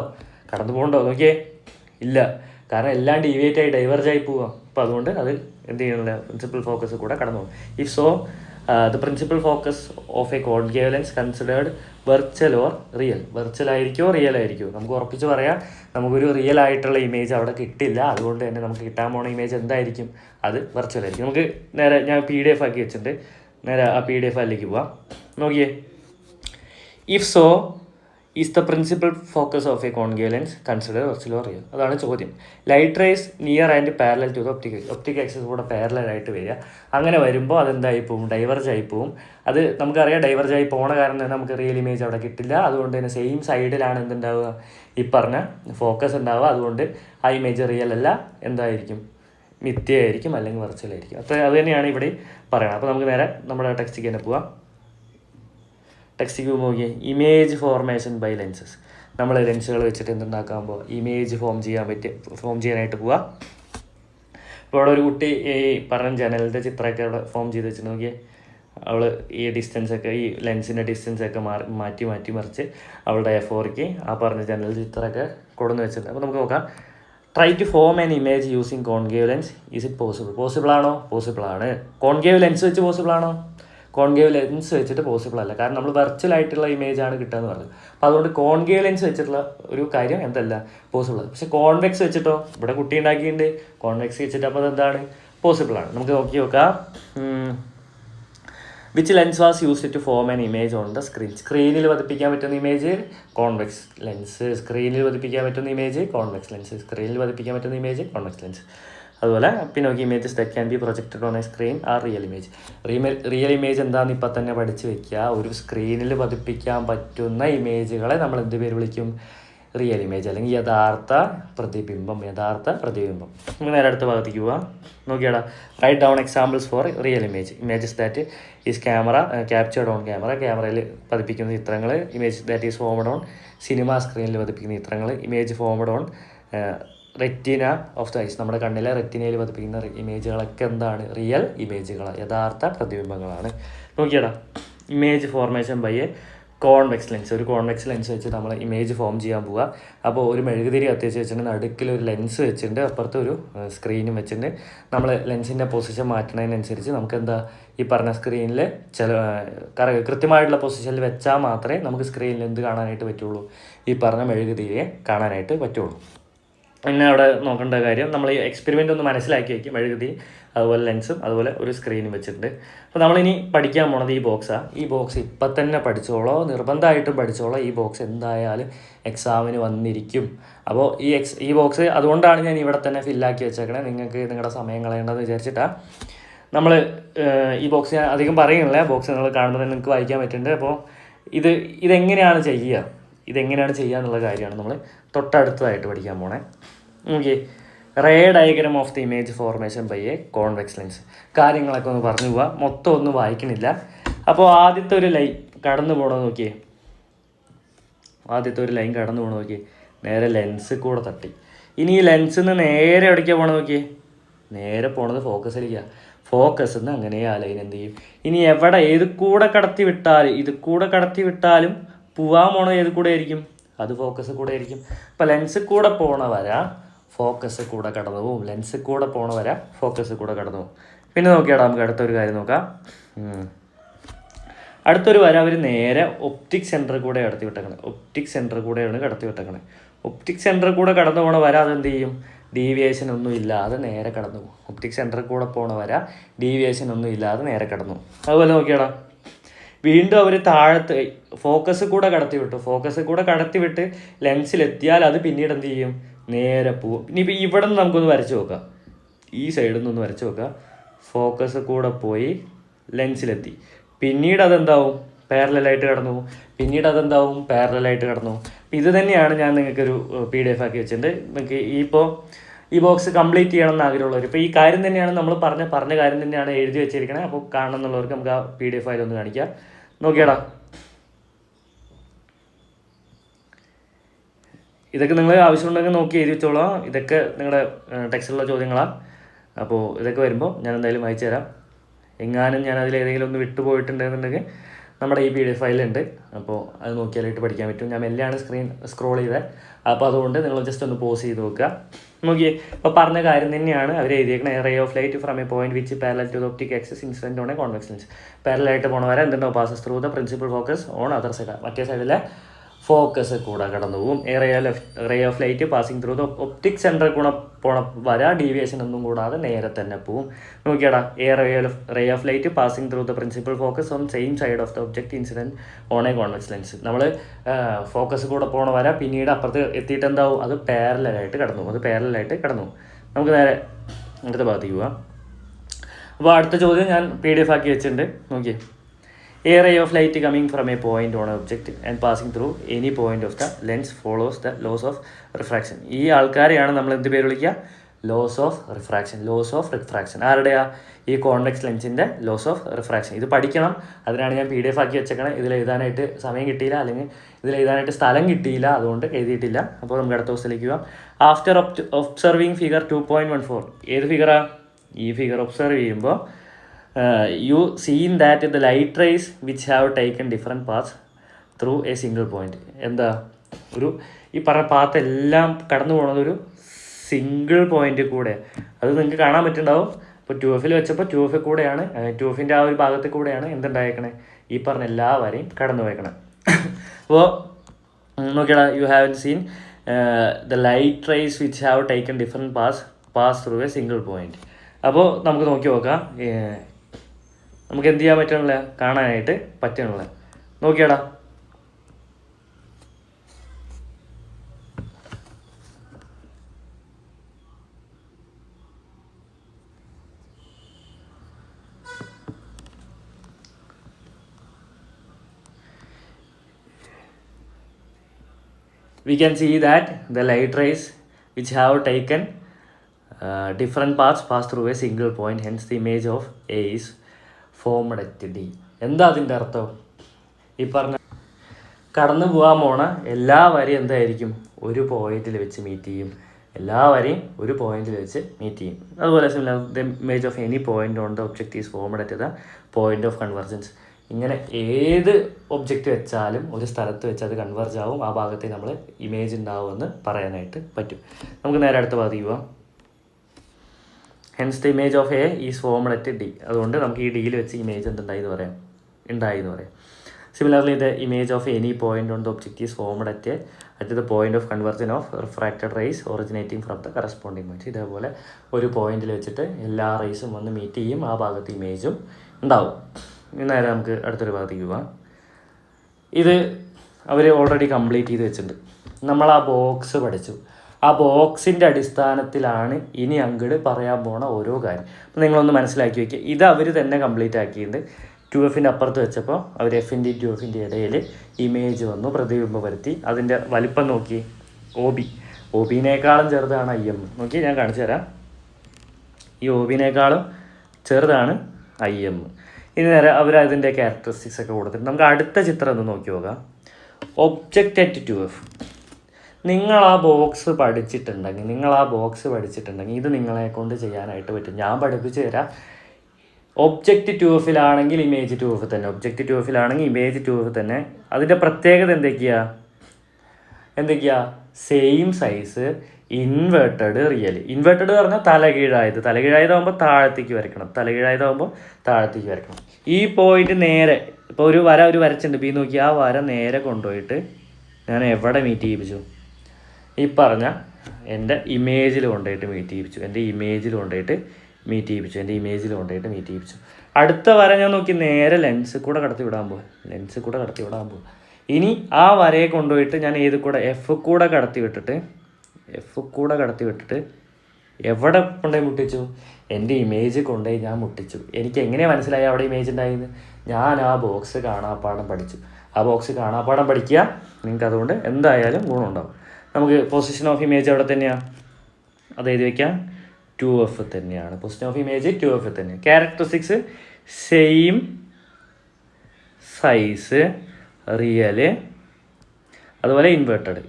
കടന്നു പോകണ്ടോ? നോക്കിയേ, ഇല്ല. കാരണം എല്ലാം ഡീവിയേറ്റ് ആയി ഡൈവേർജായി പോവാം. അപ്പോൾ അതുകൊണ്ട് അത് എന്ത് ചെയ്യുന്നില്ല? പ്രിൻസിപ്പൽ ഫോക്കസ് കൂടെ കടന്നു പോകും. If so the principal focus of a concave lens considered virtual or real. Virtual ആയിരിക്കുമോ റിയൽ ആയിരിക്കുമോ? നമുക്ക് ഉറപ്പിച്ച് പറയാം, നമുക്കൊരു റിയൽ ആയിട്ടുള്ള ഇമേജ് അവിടെ കിട്ടില്ല. അതുകൊണ്ട് തന്നെ നമുക്ക് കിട്ടാൻ പോണ ഇമേജ് എന്തായിരിക്കും? അത് വെർച്വൽ ആയിരിക്കും. നമുക്ക് നേരെ ഞാൻ PDF ആക്കി വെച്ചിട്ടുണ്ട്, നേരെ ആ PDF ഫയലിലേക്ക് പോവാം. നോക്കിയേ. If so is the principal focus of a concave lens consider virtual or real. അതാണ് ചോദ്യം. Light rays near and parallel to the optic axis കൂടെ പാരലായിട്ട് വരിക. അങ്ങനെ വരുമ്പോൾ അതെന്തായി പോവും? ഡൈവർജ് ആയി പോവും. അത് നമുക്കറിയാം, ഡൈവർജ് ആയി പോണ കാരണം തന്നെ നമുക്ക് റിയൽ ഇമേജ് അവിടെ കിട്ടില്ല. അതുകൊണ്ട് തന്നെ സെയിം സൈഡിലാണ് എന്തുണ്ടാവുക? ഈ പറഞ്ഞ ഫോക്കസ് ഉണ്ടാവുക. അതുകൊണ്ട് ആ ഇമേജ് റിയൽ അല്ല, എന്തായിരിക്കും? മിഥ്യയായിരിക്കും, അല്ലെങ്കിൽ വെർച്വൽ ആയിരിക്കും. അത് തന്നെയാണ് ഇവിടെ പറയുന്നത്. അപ്പോൾ നമുക്ക് നേരെ നമ്മുടെ ടെക്സ്റ്റിലേക്ക് തന്നെ പോവാം. ടെക്സ്റ്റിക്ക് നോക്കിയേ. Image formation by lenses. നമ്മൾ ലെൻസുകൾ വെച്ചിട്ട് എന്തുണ്ടാക്കുമ്പോൾ ഇമേജ് ഫോം ചെയ്യാനായിട്ട് പോവാം. ഇപ്പോൾ അവിടെ ഒരു കുട്ടി ഈ പറഞ്ഞ ജനലിൻ്റെ ചിത്രമൊക്കെ അവിടെ ഫോം ചെയ്ത് വെച്ചിട്ട് നോക്കിയേ. അവൾ ഈ ഡിസ്റ്റൻസൊക്കെ, ഈ ലെൻസിൻ്റെ ഡിസ്റ്റൻസൊക്കെ മാറ്റി മറിച്ച് അവളുടെ A4ക്ക് ആ പറഞ്ഞ ജനൽ ചിത്രമൊക്കെ കൊടുന്ന് വെച്ചിട്ടുണ്ട്. അപ്പോൾ നമുക്ക് നോക്കാം. Try to form an image using concave lens. Is it possible? Possible ആണോ? പോസിബിൾ ആണ്. കോൺകേവ് ലെൻസ് വെച്ച് പോസിബിൾ ആണോ? കോൺകേവ് ലെൻസ് വെച്ചിട്ട് പോസിബിൾ അല്ല. കാരണം നമ്മൾ വെർച്വൽ ആയിട്ടുള്ള ഇമേജ് ആണ് കിട്ടുക എന്ന് പറഞ്ഞു. അപ്പോൾ അതുകൊണ്ട് കോൺകേവ് ലെൻസ് വെച്ചിട്ടുള്ള ഒരു കാര്യം എന്തല്ല? പോസിബിൾ. പക്ഷെ കോൺവെക്സ് വെച്ചിട്ടോ? ഇവിടെ കുട്ടി ഉണ്ടാക്കിയിട്ടുണ്ട് കോൺവെക്സ് വെച്ചിട്ട്. അപ്പോൾ അതെന്താണ്? പോസിബിൾ ആണ്. നമുക്ക് നോക്കി നോക്കാം. Which lens was used to form an image on the screen. സ്ക്രീനിൽ പതിപ്പിക്കാൻ പറ്റുന്ന ഇമേജ് കോൺവെക്സ് ലെൻസ്. സ്ക്രീനിൽ പതിപ്പിക്കാൻ പറ്റുന്ന ഇമേജ് കോൺവെക്സ് ലെൻസ്. സ്ക്രീനിൽ പതിപ്പിക്കാൻ പറ്റുന്ന ഇമേജ് കോൺവെക്സ് ലെൻസ്. അതുപോലെ പിന്നെ നോക്കി, images that can be projected on a screen are real image. Real image എന്താണെന്ന് ഇപ്പം തന്നെ പഠിച്ച് വെക്കുക. ഒരു സ്ക്രീനിൽ പതിപ്പിക്കാൻ പറ്റുന്ന ഇമേജുകളെ നമ്മൾ എന്ത് പേര് വിളിക്കും? റിയൽ ഇമേജ്, അല്ലെങ്കിൽ യഥാർത്ഥ പ്രതിബിംബം. നമ്മൾ നേരെ അടുത്ത ഭാഗത്തേക്ക് പോവാം. നോക്കിയാടാ. Write down examples for real image. Images that is captured on ക്യാമറയിൽ പതിപ്പിക്കുന്ന ചിത്രങ്ങൾ. Image that is formed on cinema സ്ക്രീനിൽ പതിപ്പിക്കുന്ന ചിത്രങ്ങൾ. Image formed on retina of the eyes. നമ്മുടെ കണ്ണിലെ റെറ്റിനയിൽ പതിപ്പിക്കുന്ന ഇമേജുകളൊക്കെ എന്താണ്? റിയൽ ഇമേജുകളാണ്, യഥാർത്ഥ പ്രതിബിംബങ്ങളാണ്. നോക്കിയടാ. Image formation by a convex lens. ഒരു കോൺവെക്സ് ലെൻസ് വെച്ച് നമ്മൾ ഇമേജ് ഫോം ചെയ്യാൻ പോവുക. അപ്പോൾ ഒരു മെഴുകുതിരി കത്തിച്ച് വെച്ചിട്ടുണ്ട്, നടുക്കിൽ ഒരു ലെൻസ് വെച്ചിട്ടുണ്ട്, അപ്പുറത്ത് ഒരു സ്ക്രീനും വെച്ചിട്ടുണ്ട്. നമ്മൾ ലെൻസിൻ്റെ പൊസിഷൻ മാറ്റുന്നതിനനുസരിച്ച് നമുക്ക് എന്താ ഈ പറഞ്ഞ സ്ക്രീനിൽ കൃത്യമായിട്ടുള്ള പൊസിഷനിൽ വെച്ചാൽ മാത്രമേ നമുക്ക് സ്ക്രീനിൽ എന്ത് കാണാനായിട്ട് പറ്റുള്ളൂ? ഈ പറഞ്ഞ മെഴുകുതിരിയെ കാണാനായിട്ട് പറ്റുള്ളൂ. പിന്നെ അവിടെ നോക്കേണ്ട കാര്യം, നമ്മൾ ഈ എക്സ്പെരിമെൻ്റ് ഒന്ന് മനസ്സിലാക്കി വയ്ക്കും. മെഴുകുതിരി, അതുപോലെ ലെൻസും, അതുപോലെ ഒരു സ്ക്രീനും വെച്ചിട്ടുണ്ട്. അപ്പോൾ നമ്മളിനി പഠിക്കാൻ പോണത് ഈ ബോക്സാണ്. ഈ ബോക്സ് ഇപ്പം തന്നെ പഠിച്ചോളോ, നിർബന്ധമായിട്ടും പഠിച്ചോളോ. ഈ ബോക്സ് എന്തായാലും എക്സാമിന് വന്നിരിക്കും. അപ്പോൾ ഈ ബോക്സ് അതുകൊണ്ടാണ് ഞാൻ ഇവിടെ തന്നെ ഫില്ലാക്കി വെച്ചേക്കണേ. നിങ്ങൾക്ക് നിങ്ങളുടെ സമയം കളയേണ്ടതെന്ന് വിചാരിച്ചിട്ടാണ്. നമ്മൾ ഈ ബോക്സ് ഞാൻ അധികം പറയുന്നില്ല. ബോക്സ് നിങ്ങൾ കാണുമ്പോൾ തന്നെ നിങ്ങൾക്ക് വായിക്കാൻ പറ്റുന്നുണ്ട്. അപ്പോൾ ഇതെങ്ങനെയാണ് ചെയ്യുക എന്നുള്ള കാര്യമാണ് നമ്മൾ തൊട്ടടുത്തതായിട്ട് പഠിക്കാൻ പോണേ. നോക്കിയേ. Ray diagram of the image formation by a convex lens. കാര്യങ്ങളൊക്കെ ഒന്ന് പറഞ്ഞു പോവാം, മൊത്തം ഒന്നും വായിക്കണില്ല. അപ്പോൾ ആദ്യത്തെ ഒരു ലൈൻ കടന്നു പോകണമെന്ന് നോക്കിയേ. നേരെ ലെൻസ് കൂടെ തട്ടി. ഇനി ഈ ലെൻസിൽ നിന്ന് നേരെ എവിടേക്കാണ് പോകണമെന്ന് നോക്കിയേ. നേരെ പോണത് ഫോക്കസിലേക്കാണ്. ഫോക്കസിൽ നിന്ന് അങ്ങനെ ആ ലൈൻ എന്ത് ചെയ്യും? ഇനി ഇത് കൂടെ കടത്തി വിട്ടാലും പോവാൻ പോണത് ഏത് കൂടെ ആയിരിക്കും? അത് ഫോക്കസ് കൂടെ ആയിരിക്കും. അപ്പോൾ ലെൻസ് കൂടെ പോണ വര ഫോക്കസ് കൂടെ കടന്നു പോവും. പിന്നെ നോക്കിയാടാ, നമുക്ക് അടുത്തൊരു കാര്യം നോക്കാം. അടുത്തൊരു വര അവർ നേരെ ഒപ്റ്റിക് സെൻറ്ററിൽ കൂടെ കടത്തി വിട്ടേക്കണേ. ഒപ്റ്റിക് സെൻറ്ററിൽ കൂടെ കടന്നു പോണ വര അതെന്ത് ചെയ്യും? ഡീവിയേഷൻ ഒന്നും ഇല്ലാതെ നേരെ കടന്നു പോകും. ഒപ്റ്റിക് സെൻറ്ററിൽ കൂടെ പോണ വര ഡീവിയേഷൻ ഒന്നും ഇല്ലാതെ നേരെ കടന്നു. അതുപോലെ നോക്കിയാടാ, വീണ്ടും അവർ താഴത്ത് ഫോക്കസ് കൂടെ കടത്തി വിട്ട് ലെൻസിലെത്തിയാൽ അത് പിന്നീട് എന്ത് ചെയ്യും? നേരെ പോവും. ഇനിയിപ്പോൾ ഇവിടെ നിന്ന് നമുക്കൊന്ന് വരച്ച് നോക്കാം. ഈ സൈഡിൽ നിന്നൊന്ന് വരച്ച് നോക്കാം. ഫോക്കസ് കൂടെ പോയി ലെൻസിലെത്തി, പിന്നീട് അതെന്താവും? പാരലായിട്ട് കടന്നു പോകും. പിന്നീട് അതെന്താവും, പാരലായിട്ട് കടന്നു പോകും. ഇത് തന്നെയാണ് ഞാൻ നിങ്ങൾക്കൊരു PDF ആക്കി വെച്ചിട്ടുണ്ട്. നിങ്ങൾക്ക് ഈ ബോക്സ് കംപ്ലീറ്റ് ചെയ്യണം എന്ന് ആഗ്രഹമുള്ളവർ ഇപ്പോൾ ഈ കാര്യം തന്നെയാണ് നമ്മൾ പറഞ്ഞ കാര്യം തന്നെയാണ് എഴുതി വെച്ചിരിക്കണേ. അപ്പോൾ കാണണമെന്നുള്ളവർക്ക് നമുക്ക് ആ PDF ഫയൽ ഒന്ന് കാണിക്കാം. നോക്കിയാടാ, ഇതൊക്കെ നിങ്ങൾ ആവശ്യമുണ്ടെങ്കിൽ നോക്കി എഴുതി വെച്ചോളാം. ഇതൊക്കെ നിങ്ങളുടെ ടെക്സ്റ്റിലുള്ള ചോദ്യങ്ങളാണ്. അപ്പോൾ ഇതൊക്കെ വരുമ്പോൾ ഞാൻ എന്തായാലും അയച്ചു തരാം. എങ്ങാനും ഞാൻ അതിലേതെങ്കിലും ഒന്ന് വിട്ടുപോയിട്ടുണ്ടെന്നുണ്ടെങ്കിൽ നമ്മുടെ ഈ PDF ഫയലുണ്ട്. അപ്പോൾ അത് നോക്കിയാലായിട്ട് പഠിക്കാൻ പറ്റും. ഞാൻ മെല്ലെയാണ് സ്ക്രോൾ ചെയ്തത്. അപ്പോൾ അതുകൊണ്ട് നിങ്ങൾ ജസ്റ്റ് ഒന്ന് പോസ് ചെയ്ത് നോക്കുക. നോക്കിയേ, അപ്പോൾ പറഞ്ഞ കാര്യം തന്നെയാണ് അവർ എഴുതിയേക്കണം. A ray of light from a point which parallel to the optic axis incident on a convex lens. പാരലായിട്ട് പോണ വരെ എന്തുണ്ടോ, passes through the principal focus on other side. മറ്റേ സൈഡിലെ ഫോക്കസ് കൂടെ കടന്നു പോകും. A ray of light passing through the optic centre കൂടെ പോണ ഡീവിയേഷൻ ഒന്നും കൂടാതെ നേരെ തന്നെ പോവും. നോക്കിയാടാ, ray of light passing through the principal focus on same side of the object incident on a convex lens. നമ്മൾ ഫോക്കസ് കൂടെ പോണ വരെ പിന്നീട് അപ്പുറത്ത് എത്തിയിട്ട് എന്താവും, അത് പാരലായിട്ട് കടന്നു പോകും. നമുക്ക് നേരെ അടുത്ത ഭാഗത്തേക്ക് പോവാം. അപ്പോൾ അടുത്ത ചോദ്യം ഞാൻ PDF ആക്കി വെച്ചിട്ടുണ്ട്. നോക്കിയേ, a ray of light coming from a point on object and passing through any point of the lens follows the laws of refraction. ഈ ആൾക്കാരെയാണ് നമ്മൾ എന്ത് പേര് വിളിക്കുക, ലോസ് ഓഫ് റിഫ്രാക്ഷൻ. ആരുടെയാ, ഈ കോൺവെക്സ് ലെൻസിൻ്റെ ലോസ് ഓഫ് റിഫ്രാക്ഷൻ. ഇത് പഠിക്കണം. അതിനാണ് ഞാൻ PDF ആക്കി വെച്ചേക്കണേ. ഇതിൽ എഴുതാനായിട്ട് സമയം കിട്ടിയില്ല, അല്ലെങ്കിൽ ഇതിൽ എഴുതാനായിട്ട് സ്ഥലം കിട്ടിയില്ല, അതുകൊണ്ട് എഴുതിയിട്ടില്ല. അപ്പോൾ നമുക്ക് അടുത്ത ദിവസത്തിലേക്ക് പോവാം. ആഫ്റ്റർ ഒബ്സർവിങ് ഫിഗർ 2.14, ഏത് ഫിഗറാ, ഈ ഫിഗർ ഒബ്സർവ് ചെയ്യുമ്പോൾ you seen that the light rays which have taken different paths through a single point. എന്താ, ഈ പറഞ്ഞ പാത്ത് എല്ലാം കടന്നു പോകുന്നത് ഒരു സിംഗിൾ പോയിന്റ് കൂടെ. അത് നിങ്ങൾക്ക് കാണാൻ പറ്റുന്നുണ്ടാവും. ഇപ്പോൾ 2F വെച്ചപ്പോൾ 2F കൂടെയാണ്, 2F ആ ഒരു ഭാഗത്ത് കൂടെയാണ് എന്തുണ്ടായേക്കണേ, ഈ പറഞ്ഞ എല്ലാ വരെയും കടന്നു പോയേക്കണേ. അപ്പോൾ നോക്കിയാടാ, you have seen the light rays which have taken different pass through a single point. അപ്പോൾ നമുക്ക് നോക്കി നോക്കാം, നമുക്ക് എന്ത് ചെയ്യാൻ പറ്റണില്ല, കാണാനായിട്ട് പറ്റണില്ല. നോക്കിയാടാ, we can see that the light rays which have taken different paths pass through a single point, hence the image of A is formed at D. എന്താ അതിൻ്റെ അർത്ഥം, ഈ പറഞ്ഞ കടന്നു പോകാൻ പോണ എല്ലാ വരെയും എന്തായിരിക്കും, ഒരു പോയിന്റിൽ വെച്ച് മീറ്റ് ചെയ്യും. അതുപോലെ similar the image of any point on the object is formed at the point of convergence. ഇങ്ങനെ ഏത് ഒബ്ജക്റ്റ് വെച്ചാലും ഒരു സ്ഥലത്ത് വെച്ച് അത് കൺവെർജ് ആവും, ആ ഭാഗത്തെ നമ്മൾ ഇമേജ് ഉണ്ടാവുമെന്ന് പറയാനായിട്ട് പറ്റും. നമുക്ക് നേരെ അടുത്ത ഭാഗത്തേക്ക് പോവാം. Hence the image of A is formed at D. അതുകൊണ്ട് നമുക്ക് ഈ ഡിയിൽ വെച്ച് ഇമേജ് ഉണ്ടായി എന്ന് പറയാം. Similarly the image of any point on the object is formed at the point of convergence of refracted rays originating from the corresponding point. ഇതേപോലെ ഒരു പോയിന്റിൽ വെച്ചിട്ട് എല്ലാ റേസും വന്ന് മീറ്റ് ചെയ്യും, ആ ഭാഗത്ത് ഇമേജും ഉണ്ടാവും. നേരെ നമുക്ക് അടുത്തൊരു ഭാഗത്തേക്ക് പോവാം. ഇത് അവർ ഓൾറെഡി കംപ്ലീറ്റ് ചെയ്ത് വെച്ചിട്ടുണ്ട്. നമ്മൾ ആ ബോക്സ് പഠിച്ചു. ആ ബോക്സിൻ്റെ അടിസ്ഥാനത്തിലാണ് ഇനി അങ്ങോട്ട് പറയാൻ പോണ ഓരോ കാര്യം. അപ്പം നിങ്ങളൊന്ന് മനസ്സിലാക്കി വയ്ക്കുക. ഇത് അവർ തന്നെ കംപ്ലീറ്റ് ആക്കിയിട്ടുണ്ട്. 2F അപ്പുറത്ത് വെച്ചപ്പോൾ അവർ F-ൻ്റെയും 2F-ൻ്റെയും ഇടയിൽ ഇമേജ് വന്നു, പ്രതിബിംബം വരുത്തി. അതിൻ്റെ വലിപ്പം നോക്കി, OB-നേക്കാളും ചെറുതാണ് IM. നോക്കി, ഞാൻ കാണിച്ചു തരാം. ഈ OB-നേക്കാളും ചെറുതാണ് IM. ഇനി നേരെ അവർ അതിൻ്റെ ക്യാരക്ടറിസ്റ്റിക്സ് ഒക്കെ കൊടുത്തിട്ട് നമുക്ക് അടുത്ത ചിത്രം ഒന്ന് നോക്കി നോക്കാം. Object at 2F. നിങ്ങൾ ആ ബോക്സ് പഠിച്ചിട്ടുണ്ടെങ്കിൽ ഇത് നിങ്ങളെ കൊണ്ട് ചെയ്യാനായിട്ട് പറ്റും. ഞാൻ പഠിപ്പിച്ച് തരാം. ഒബ്ജക്റ്റ് 2F ഇമേജ് 2F തന്നെ, ഇമേജ് 2F തന്നെ. അതിൻ്റെ പ്രത്യേകത എന്തൊക്കെയാ? Same size, inverted real. Inverted പറഞ്ഞാൽ തലകീഴായതാകുമ്പോൾ താഴത്തേക്ക് വരയ്ക്കണം. ഈ പോയിന്റ് നേരെ ഇപ്പോൾ ഒരു വര വരച്ചിട്ടുണ്ട് ബി നോക്കി, ആ വര നേരെ കൊണ്ടുപോയിട്ട് ഞാൻ എവിടെ മീറ്റ് ചെയ്യിപ്പിച്ചു? ഈ പറഞ്ഞ എൻ്റെ ഇമേജിൽ കൊണ്ടുപോയിട്ട് മീറ്റ് ചെയ്യിപ്പിച്ചു. അടുത്ത വര ഞാൻ നോക്കി നേരെ ലെൻസ് കൂടെ കടത്തി വിടാൻ പോകും. ഇനി ആ വരയെ കൊണ്ടുപോയിട്ട് ഞാൻ എഫ് കൂടെ കടത്തി വിട്ടിട്ട് എവിടെ കൊണ്ടുപോയി മുട്ടിച്ചു? എൻ്റെ ഇമേജ് കൊണ്ടുപോയി ഞാൻ മുട്ടിച്ചു. എനിക്ക് എങ്ങനെയാണ് മനസ്സിലായി അവിടെ ഇമേജ് ഉണ്ടായിരുന്നു? ഞാൻ ആ ബോക്സ് കാണാപ്പാഠം പഠിച്ചു. ആ ബോക്സ് കാണാപ്പാഠം പഠിക്കുക, നിങ്ങൾക്ക് അതുകൊണ്ട് എന്തായാലും ഗുണമുണ്ടാവും. നമുക്ക് പൊസിഷൻ ഓഫ് ഇമേജ് എവിടെ തന്നെയാണ്? അത് എഴുതി വയ്ക്കാം, 2F തന്നെയാണ്. പൊസിഷൻ ഓഫ് ഇമേജ് 2F തന്നെയാണ്. ക്യാരക്ടറിസ്റ്റിക്സ് സെയിം സൈസ്, റിയൽ, അതുപോലെ ഇൻവേർട്ടഡ്.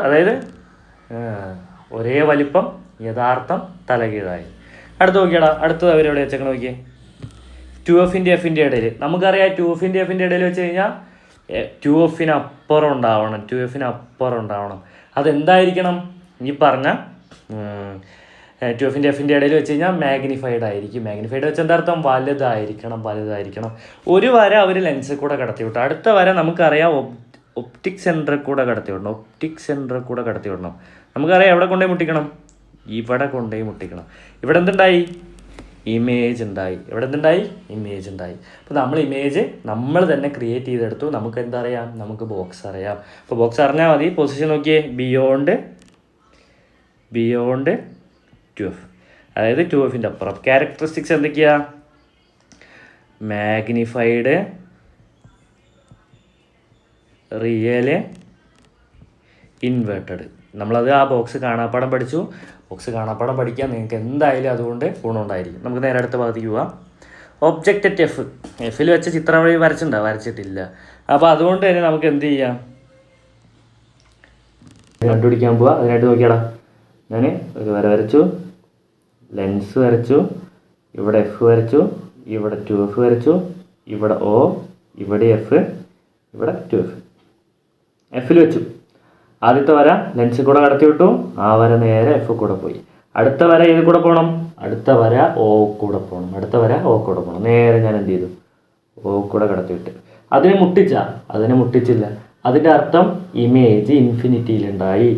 അതായത് ഒരേ വലിപ്പം, യഥാർത്ഥം, തലകീഴായി. അടുത്ത് നോക്കിയാടാ, അടുത്തത് അവരെവിടെ വെച്ചേക്കണം നോക്കിയേ. 2F-ൻ്റെ F-ൻ്റെ ഇടയിൽ നമുക്കറിയാം, 2F-ൻ്റെ F-ൻ്റെ ഇടയിൽ വെച്ച് കഴിഞ്ഞാൽ 2F-ന് അപ്പുറം ഉണ്ടാവണം. അതെന്തായിരിക്കണം? ഈ പറഞ്ഞ 2F-ൻ്റെ F-ൻ്റെ ഇടയിൽ വെച്ച് കഴിഞ്ഞാൽ മാഗ്നിഫൈഡ് ആയിരിക്കും. മാഗ്നിഫൈഡ് വെച്ച് എന്താ അർത്ഥം? വലുതായിരിക്കണം. ഒരു വര അവർ ലെൻസിൽ കൂടെ കടത്തി വിട്ടു. അടുത്ത വര നമുക്കറിയാം ഒപ്റ്റിക് സെൻറ്ററിൽ കൂടെ കടത്തി വിടണം. നമുക്കറിയാം എവിടെ കൊണ്ടുപോയി മുട്ടിക്കണം? ഇവിടെ കൊണ്ടുപോയി മുട്ടിക്കണം. ഇവിടെ എന്തുണ്ടായി? ഇമേജ് ഉണ്ടായി. അപ്പോൾ നമ്മൾ ഇമേജ് നമ്മൾ തന്നെ ക്രിയേറ്റ് ചെയ്തെടുത്തു. നമുക്ക് എന്താ അറിയാം? നമുക്ക് ബോക്സ് അറിയാം. അപ്പോൾ ബോക്സ് അറിഞ്ഞാൽ മതി. പൊസിഷൻ നോക്കിയേ, ബിയോണ്ട് 2F, അതായത് 2F-ൻ്റെ അപ്പുറം. ക്യാരക്ടറിസ്റ്റിക്സ് എന്തൊക്കെയാ? Magnified, real, inverted. നമ്മളത് ആ ബോക്സ് കാണാപ്പാഠം പഠിച്ചു. ബോക്സ് കാണാപ്പാഠം പഠിക്കാൻ നിങ്ങൾക്ക് എന്തായാലും അതുകൊണ്ട് ഗുണമുണ്ടായിരിക്കും. നമുക്ക് നേരെ അടുത്ത ഭാഗത്തേക്ക് പോവാം. ഒബ്ജക്റ്റ് അറ്റ് എഫിൽ വെച്ച ചിത്രം വഴി വരച്ചിട്ടില്ല. അപ്പോൾ അതുകൊണ്ട് തന്നെ നമുക്ക് എന്ത് ചെയ്യാം? കണ്ടുപിടിക്കാൻ പോവാം. അതിനായിട്ട് നോക്കിയാടാ, ഞാൻ ഒരു വര വരച്ചു, ലെൻസ് വരച്ചു, ഇവിടെ F വരച്ചു, ഇവിടെ 2F വരച്ചു, ഇവിടെ O, ഇവിടെ F, ഇവിടെ 2F. F-ൽ വെച്ചു. ആദ്യത്തെ വര ലെൻസിൽ കൂടെ കടത്തി വിട്ടു. ആ വര നേരെ F കൂടെ പോയി. അടുത്ത വര ഏത് കൂടെ പോകണം? അടുത്ത വര O കൂടെ പോകണം. നേരെ ഞാൻ എന്ത് ചെയ്തു? O കൂടെ കടത്തി വിട്ട്. അതിനെ മുട്ടിച്ചില്ല. അതിൻ്റെ അർത്ഥം ഇമേജ് ഇൻഫിനിറ്റിയിലുണ്ടായി.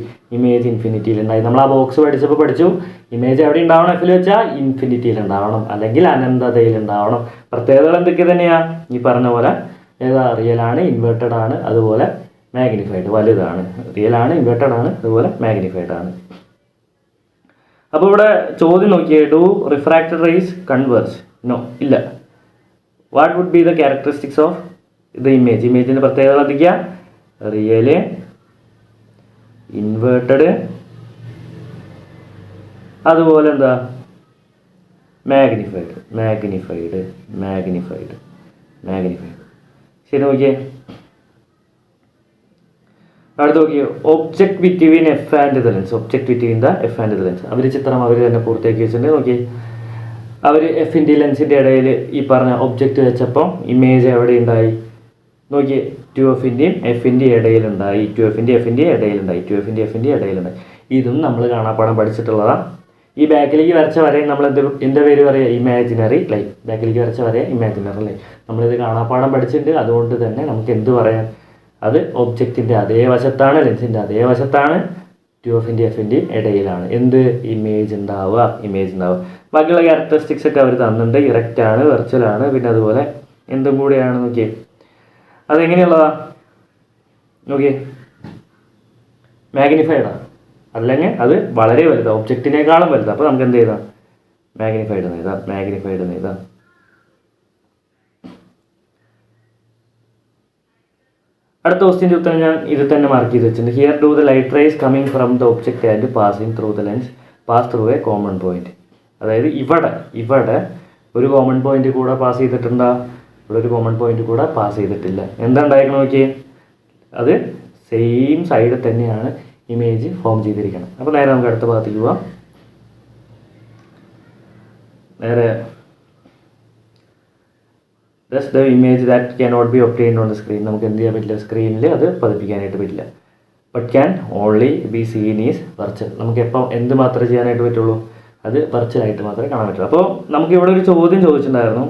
നമ്മൾ ആ ബോക്സ് പഠിച്ചു. ഇമേജ് എവിടെ ഉണ്ടാവണം? F-ൽ വെച്ചാൽ ഇൻഫിനിറ്റിയിലുണ്ടാവണം, അല്ലെങ്കിൽ അനന്തതയിലുണ്ടാവണം. പ്രത്യേകതകൾ എന്തൊക്കെ തന്നെയാണ്? ഈ പറഞ്ഞ പോലെ റിയലാണ്, ഇൻവേർട്ടഡ് ആണ്, അതുപോലെ മാഗ്നിഫൈഡ്, വലുതാണ്. റിയലാണ്, ഇൻവേർട്ടഡ് ആണ്, അതുപോലെ മാഗ്നിഫൈഡ് ആണ്. അപ്പോൾ ഇവിടെ ചോദ്യം നോക്കിയേ, do refracted rays converge? No, ഇല്ല. What would be the characteristics of the ഇമേജിൻ്റെ പ്രത്യേകത എന്തൊക്കെയാ? റിയൽ, ഇൻവേർട്ടഡ്, അതുപോലെ എന്താ? മാഗ്നിഫൈഡ്. ശരി, നോക്കിയേ. അടുത്ത് നോക്കിയോ, object between F and the lens. അവർ ചിത്രം അവർ തന്നെ പൂർത്തിയാക്കി വെച്ചിട്ടുണ്ട്. നോക്കി, അവർ F-ൻ്റെ ലെൻസിൻ്റെ ഇടയിൽ ഈ പറഞ്ഞ ഒബ്ജക്റ്റ് വെച്ചപ്പോൾ ഇമേജ് എവിടെ ഉണ്ടായി? നോക്കി, 2F-ൻ്റെയും F-ൻ്റെ ഇടയിലുണ്ടായി. ഇതും നമ്മൾ കാണാപ്പാഠം പഠിച്ചിട്ടുള്ളതാണ്. ഈ ബാക്കിലേക്ക് വരച്ച വരയും നമ്മൾ എൻ്റെ പേര് പറയുക ഇമാജിനറി ലൈൻ. നമ്മളിത് കാണാപ്പാഠം പഠിച്ചിട്ടുണ്ട്. അതുകൊണ്ട് തന്നെ നമുക്ക് എന്ത് പറയാം? അത് ഒബ്ജക്റ്റിൻ്റെ അതേ വശത്താണ്, ലെൻസിൻ്റെ അതേ വശത്താണ്, 2F-ൻ്റെയും F-ൻ്റെയും ഇടയിലാണ് എന്ത്? ഇമേജ് ഉണ്ടാവുക. ബാക്കിയുള്ള ക്യാരക്ടറിസ്റ്റിക്സ് ഒക്കെ അവർ തന്നിട്ടുണ്ട്. ഇറക്റ്റ് ആണ്, വെർച്വൽ ആണ്, പിന്നെ അതുപോലെ എന്തും കൂടെയാണ്. നോക്കിയേ, അതെങ്ങനെയുള്ളതാ? നോക്കിയേ, മാഗ്നിഫൈഡാണ്, അല്ലെങ്കിൽ അത് വളരെ വലുതാണ്, ഒബ്ജക്റ്റിനേക്കാളും വലുതാണ്. അപ്പോൾ നമുക്ക് എന്ത് ചെയ്താൽ? മാഗ്നിഫൈഡ് എന്ന് എഴുതാം. അടുത്ത ക്വസ്റ്റ്യൻ്റെ ഉത്തരം ഞാൻ ഇത് തന്നെ മാർക്ക് ചെയ്ത് വെച്ചിട്ടുണ്ട്. Here do the light raise coming from the object and passing through the lens pass through A common point. അതായത് ഇവിടെ ഒരു കോമൺ പോയിന്റ് കൂടെ പാസ് ചെയ്തിട്ടുണ്ടോ? ഇവിടെ ഒരു കോമൺ പോയിന്റ് കൂടെ പാസ് ചെയ്തിട്ടില്ല. എന്താ ഉണ്ടായിരിക്കണം നോക്കിയേ? അത് സെയിം സൈഡിൽ തന്നെയാണ് ഇമേജ് ഫോം ചെയ്തിരിക്കണം. അപ്പോൾ നേരെ നമുക്ക് അടുത്ത ഭാഗത്തേക്ക് പോവാം. നേരെ thus the image that cannot be obtained on the screen. നമുക്ക് എന്ത് ചെയ്യാൻ പറ്റില്ല? സ്ക്രീനിൽ അത് പതിപ്പിക്കാനായിട്ട് പറ്റില്ല. But can only be seen is virtual. നമുക്ക് എപ്പോൾ എന്ത് മാത്രമേ ചെയ്യാനായിട്ട് പറ്റുള്ളൂ? അത് വെർച്വലായിട്ട് മാത്രമേ കാണാൻ പറ്റുള്ളൂ. അപ്പോൾ നമുക്ക് ഇവിടെ ഒരു ചോദ്യം ചോദിച്ചിട്ടുണ്ടായിരുന്നു,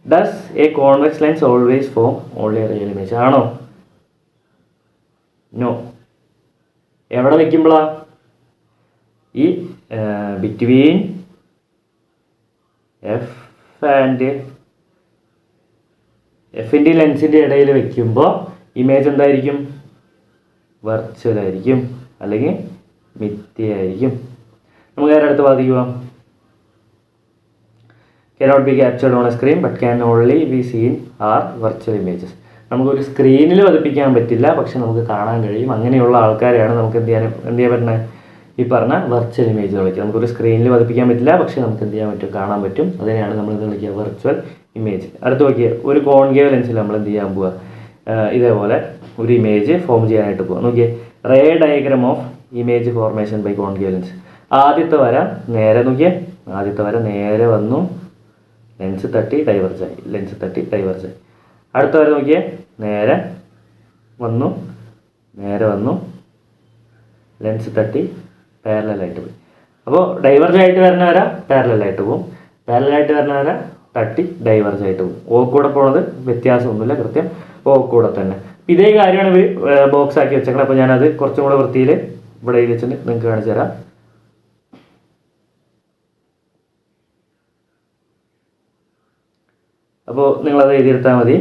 does A convex lens always form only A real image? ആണോ? നോ. എവിടെ വയ്ക്കുമ്പോഴാ? ഈ ബിറ്റ്വീൻ എഫിൻ്റെ ലെൻസിൻ്റെ ഇടയിൽ വെക്കുമ്പോൾ ഇമേജ് എന്തായിരിക്കും? വെർച്വൽ ആയിരിക്കും, അല്ലെങ്കിൽ മിഥ്യയായിരിക്കും. നമുക്ക് നേരെ അടുത്ത് ബാധിക്കുക. cannot be captured on a screen but can only be seen are virtual images. നമുക്കൊരു സ്ക്രീനിൽ പതിപ്പിക്കാൻ പറ്റില്ല, പക്ഷെ നമുക്ക് കാണാൻ കഴിയും. അങ്ങനെയുള്ള ആൾക്കാരെയാണ് നമുക്ക് എന്ത് ചെയ്യാൻ പറ്റുന്നത്, ഈ പറഞ്ഞ വെർച്വൽ ഇമേജ് വിളിക്കുക. നമുക്കൊരു സ്ക്രീനിൽ പതിപ്പിക്കാൻ പറ്റില്ല, പക്ഷെ നമുക്ക് എന്ത് ചെയ്യാൻ പറ്റും, കാണാൻ പറ്റും. അതിനെയാണ് നമ്മൾ എന്ത് വിളിക്കുക, വെർച്വൽ ഇമേജ്. അടുത്ത് നോക്കിയാൽ ഒരു കോൺകേവ് ലെൻസിൽ നമ്മൾ എന്ത് ചെയ്യാൻ പോവുക, ഇതേപോലെ ഒരു ഇമേജ് ഫോം ചെയ്യാനായിട്ട് പോവുക. നോക്കിയേ, ray diagram of image formation by concave lens. ആദ്യത്തെ വര നേരെ നോക്കിയേ, ആദ്യത്തെ വര നേരെ വന്നു, ലെൻസ് തട്ടി ഡൈവേർജായി, ലെൻസ് തട്ടി ഡൈവേർജായി. അടുത്ത വര നോക്കിയേ, നേരെ വന്നു, നേരെ വന്നു, ലെൻസ് തട്ടി പാരലായിട്ട് പോയി. അപ്പോൾ ഡൈവേർജായിട്ട് വരുന്ന വര പാരലായിട്ട് പോകും, പാരലായിട്ട് വരുന്ന വര തട്ടി ഡൈവേർജായിട്ട് പോകും. ഓ കൂടെ പോണത് വ്യത്യാസമൊന്നുമില്ല, കൃത്യം ഓ കൂടെ തന്നെ. ഇതേ കാര്യമാണ് ഇവർ ബോക്സ് ആക്കി വെച്ചേക്കണം. അപ്പോൾ ഞാനത് കുറച്ചും കൂടെ വൃത്തിയിൽ ഇവിടെ വെച്ചിട്ട് നിങ്ങൾക്ക് കാണിച്ചു തരാം. അപ്പോൾ നിങ്ങളത് എഴുതിയെടുത്താൽ മതി,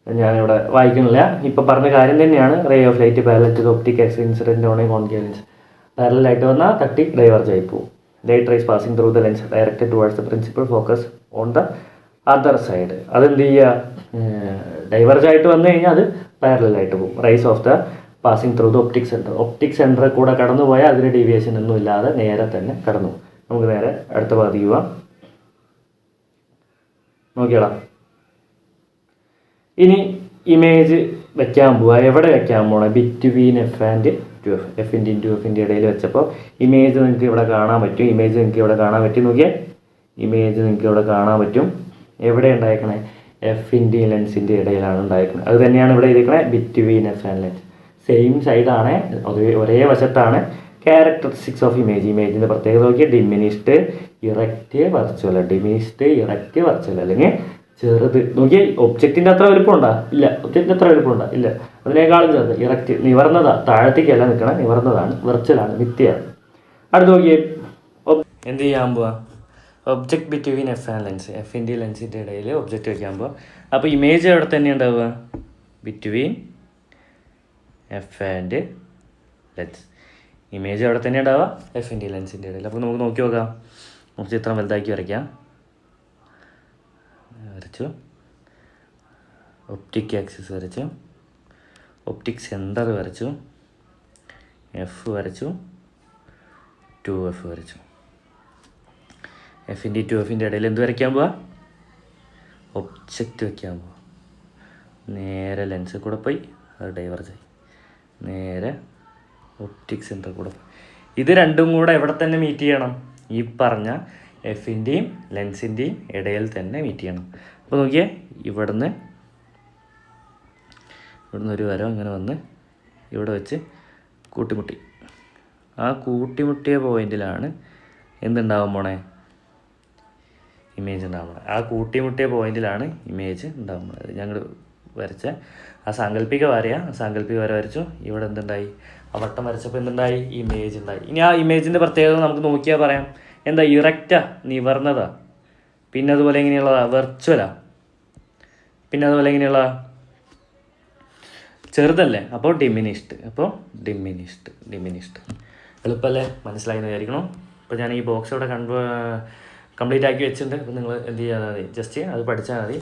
ഞാനിവിടെ വായിക്കുന്നില്ല. ഇപ്പോൾ പറഞ്ഞ കാര്യം തന്നെയാണ്. Ray of light parallel to optic axis incident on a concave lens. പാരലായിട്ട് വന്നാൽ തട്ടി ഡൈവേർജായി പോകും. Light rays passing through the lens directed towards the principal focus on the other side. അതെന്ത് ചെയ്യുക, ഡൈവേർജായിട്ട് വന്നു കഴിഞ്ഞാൽ അത് പാരലായിട്ട് പോകും. Rays of the passing through the optic centre. Optic centre കൂടെ കടന്നു പോയാൽ അതിന് ഡീവിയേഷൻ ഒന്നും ഇല്ലാതെ നേരെ തന്നെ കടന്നു പോകും. നമുക്ക് നേരെ അടുത്ത ബാധിക്കുക. നോക്കിയടാ, ഇനി ഇമേജ് വെക്കാൻ പോവുക. എവിടെ വെക്കാൻ പോകണം, between F and two F, എഫിൻ്റെയും ടു എഫിൻ്റെ ഇടയിൽ വെച്ചപ്പോൾ ഇമേജ് നിങ്ങൾക്ക് ഇവിടെ കാണാൻ പറ്റും. ഇമേജ് നിങ്ങൾക്ക് ഇവിടെ കാണാൻ പറ്റും. നോക്കിയാൽ ഇമേജ് നിങ്ങൾക്ക് ഇവിടെ കാണാൻ പറ്റും. എവിടെ ഉണ്ടായിരിക്കണേ, എഫിൻ്റെയും ലെൻസിൻ്റെ ഇടയിലാണ് ഉണ്ടായിരിക്കുന്നത്. അത് തന്നെയാണ് ഇവിടെ ഇരിക്കണേ, between F and lens. Same സൈഡാണ്, ഒരേ വശത്താണ്. Characteristics of image. ഇമേജിൻ്റെ പ്രത്യേകത നോക്കിയാൽ diminished, erect, virtual. Diminished, erect, virtual. അല്ലെങ്കിൽ ചെറുത്. നോക്കിയാൽ ഒബ്ജക്റ്റിൻ്റെ അത്ര വലുപ്പമുണ്ടോ, ഇല്ല. ഒബ്ജക്റ്റിൻ്റെ അത്ര വലുപ്പമുണ്ടോ, ഇല്ല. അതിനേക്കാളും ചെറുത്. ഇറക്റ്റ്, നിവർന്നതാണ്, താഴത്തേക്കല്ല നിൽക്കണം, നിവർന്നതാണ്, വെർച്വലാണ്, മിഥ്യയാണ്. അടുത്ത് നോക്കിയേ, എന്ത് ചെയ്യാൻ പോവാ, object between F and lens. എഫിൻ്റെ ലെൻസിൻ്റെ ഇടയിൽ ഒബ്ജക്റ്റ് വയ്ക്കാൻ പോവാം. അപ്പോൾ ഇമേജ് എവിടെ തന്നെ ഉണ്ടാവുക, between F and lens. Image അവിടെ തന്നെ ഉണ്ടാവുക, എഫിൻ്റെ ലെൻസിൻ്റെ ഇടയിൽ. അപ്പോൾ നമുക്ക് നോക്കി നോക്കാം. നമുക്ക് ചിത്രം വലുതാക്കി വരയ്ക്കാം. വരച്ചു, ഒപ്റ്റിക് ആക്സിസ് വരച്ചു, ഒപ്റ്റിക് സെൻറ്റർ വരച്ചു, എഫ് വരച്ചു, 2F വരച്ചു. എഫിൻ്റെ 2Fൻ്റെ ഇടയിൽ എന്ത് വരയ്ക്കാൻ പോവാ, ഒബ്ജക്റ്റ് വയ്ക്കാൻ പോവാ. നേരെ ലെൻസിൽ കൂടെ പോയി അത് ഡൈവേർജായി, നേരെ ഒപ്റ്റിക് സെൻറ്റർ കൂടെ പോയി. ഇത് രണ്ടും കൂടെ എവിടെ തന്നെ മീറ്റ് ചെയ്യണം, ഈ പറഞ്ഞ എഫിൻ്റെയും ലെൻസിൻ്റെയും ഇടയിൽ തന്നെ മീറ്റ് ചെയ്യണം. അപ്പോൾ നോക്കിയേ, ഇവിടുന്ന് ഒരു വര അങ്ങനെ വന്ന് ഇവിടെ വെച്ച് കൂട്ടിമുട്ടി. ആ കൂട്ടിമുട്ടിയ പോയിന്റിലാണ് എന്തുണ്ടാവാൻ പോണേ, ഇമേജ് ഉണ്ടാവാൻ പോണേ. ആ കൂട്ടിമുട്ടിയ പോയിന്റിലാണ് ഇമേജ് ഉണ്ടാവാൻ പോണത്. ഞങ്ങൾ വരച്ച ആ സാങ്കല്പിക വരയാണ്. സാങ്കല്പിക വര വരച്ചു. ഇവിടെ എന്തുണ്ടായി, ആ വട്ടം വരച്ചപ്പോൾ എന്തുണ്ടായി, ഇമേജ് ഉണ്ടായി. ഇനി ആ ഇമേജിൻ്റെ പ്രത്യേകത നമുക്ക് നോക്കിയാൽ പറയാം. എന്താ, ഇറക്റ്റാ, നിവർന്നതാ. പിന്നെ അതുപോലെ എങ്ങനെയുള്ളതാ, വെർച്വലാ. പിന്നെ അതുപോലെ എങ്ങനെയുള്ള ചെറുതല്ലേ, അപ്പോൾ ഡിമിനിഷ്ഡ്. അപ്പോൾ ഡിമിനിഷ്ഡ്. എളുപ്പമല്ലേ, മനസ്സിലായി വിചാരിക്കണം. അപ്പോൾ ഞാൻ ഈ ബോക്സ് ഇവിടെ കംപ്ലീറ്റ് ആക്കി വെച്ചിട്ടുണ്ട്. അപ്പോൾ നിങ്ങൾ എന്ത് ചെയ്യാൻ മതി, ജസ്റ്റ് അത് പഠിച്ചാൽ മതി.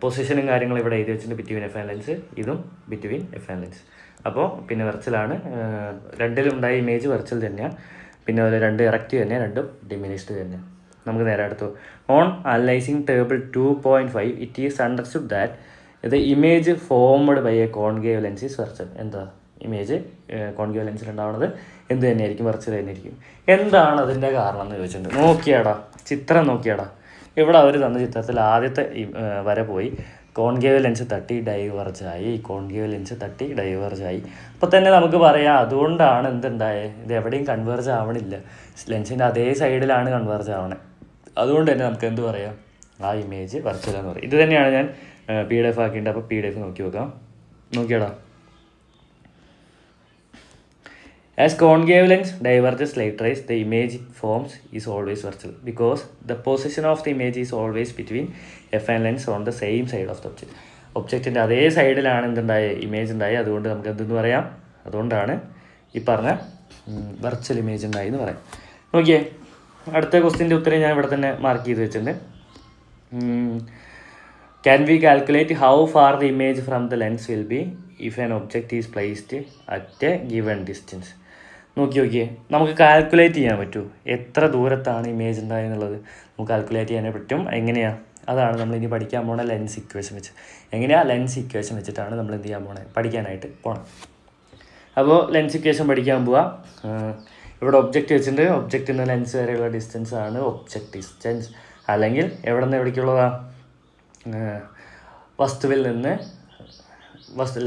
പൊസിഷനും കാര്യങ്ങളും ഇവിടെ എഴുതി വെച്ചിട്ടുണ്ട്. ബിറ്റ്വീൻ എഫ് ആൻഡ് ലെൻസ്, ഇതും ബിറ്റ്വീൻ എഫ് ആൻഡ് ലെൻസ്. അപ്പോൾ പിന്നെ വെർച്വലാണ്. രണ്ടിലും ഉണ്ടായ ഇമേജ് വെർച്വൽ തന്നെയാണ്. പിന്നെ അതുപോലെ രണ്ട് ഇറക്റ്റ് തന്നെ, രണ്ടും ഡിമിനിഷ്ഡ് തന്നെ. നമുക്ക് നേരെ അടുത്തു. On analysing table 2.5 it is understood that the image formed by a concave lens is virtual. എന്താ, ഇമേജ് കോൺകേവ് ലെൻസിൽ ഉണ്ടാവുന്നത് എന്ത് തന്നെയായിരിക്കും, വെർച്വൽ തന്നെയായിരിക്കും. എന്താണ് അതിൻ്റെ കാരണം എന്ന് ചോദിച്ചിട്ടുണ്ട്. നോക്കിയാടാ, ചിത്രം നോക്കിയാടാ. ഇവിടെ അവർ തന്ന ചിത്രത്തിൽ ആദ്യത്തെ വര പോയി കോൺകേവ് ലെൻസ് തട്ടി ഡൈവേർജായി, കോൺകേവ് ലെൻസ് തട്ടി ഡൈവേർജായി. അപ്പോൾ തന്നെ നമുക്ക് പറയാം അതുകൊണ്ടാണ് എന്തുണ്ടായത്, ഇത് എവിടെയും കൺവേർജ് ആവണില്ല, ലെൻസിൻ്റെ അതേ സൈഡിലാണ് കൺവേർജ് ആവണേ. അതുകൊണ്ട് തന്നെ നമുക്ക് എന്ത് പറയാം, ആ ഇമേജ് വെർച്വൽ എന്ന് പറയും. ഇത് തന്നെയാണ് ഞാൻ PDF ആക്കിയിട്ട്. അപ്പോൾ PDF നോക്കി നോക്കാം. നോക്കിയാടാ, as concave lens diverges light rays, the image forms is always virtual because the position of the image is always between F and lens on the same side of the object. ഒബ്ജക്റ്റിൻ്റെ അതേ സൈഡിലാണ് എന്തുണ്ടായ, image ഉണ്ടായി. അതുകൊണ്ട് നമുക്ക് എന്തെന്ന് പറയാം, അതുകൊണ്ടാണ് ഈ പറഞ്ഞ വെർച്വൽ ഇമേജ് ഉണ്ടായി എന്ന് പറയാം. ഓക്കെ, അടുത്ത ക്വസ്റ്റ്യൻ്റെ ഉത്തരം ഞാൻ ഇവിടെ തന്നെ മാർക്ക് ചെയ്ത് വെച്ചിട്ടുണ്ട്. Can we calculate how far the image from the lens will be if an object is placed at A given distance. നോക്കിയേ, നമുക്ക് കാൽക്കുലേറ്റ് ചെയ്യാൻ പറ്റും എത്ര ദൂരത്താണ് ഇമേജ് ഉണ്ടായെന്നുള്ളത്. നമുക്ക് കാൽക്കുലേറ്റ് ചെയ്യാനേ പറ്റും. എങ്ങനെയാണ്? അതാണ് നമ്മൾ ഇനി പഠിക്കാൻ പോണ ലെൻസ് ഇക്വേഷൻ വെച്ച്. എങ്ങനെയാണ്? ലെൻസ് ഇക്വേഷൻ വെച്ചിട്ടാണ് നമ്മൾ എന്ത് ചെയ്യാൻ പോണേ, പഠിക്കാനായിട്ട് പോകണം. അപ്പോൾ ലെൻസ് ഇക്വേഷൻ പഠിക്കാൻ പോവുക. ഇവിടെ ഒബ്ജക്റ്റ് വെച്ചിട്ടുണ്ട്. ഒബ്ജക്റ്റിൽ നിന്ന് ലെൻസ് വരെയുള്ള ഡിസ്റ്റൻസ് ആണ് ഒബ്ജക്റ്റ് ഡിസ്റ്റൻസ്. അല്ലെങ്കിൽ എവിടെ നിന്ന് എവിടേക്കുള്ളതാണ്? വസ്തുവിൽ നിന്ന്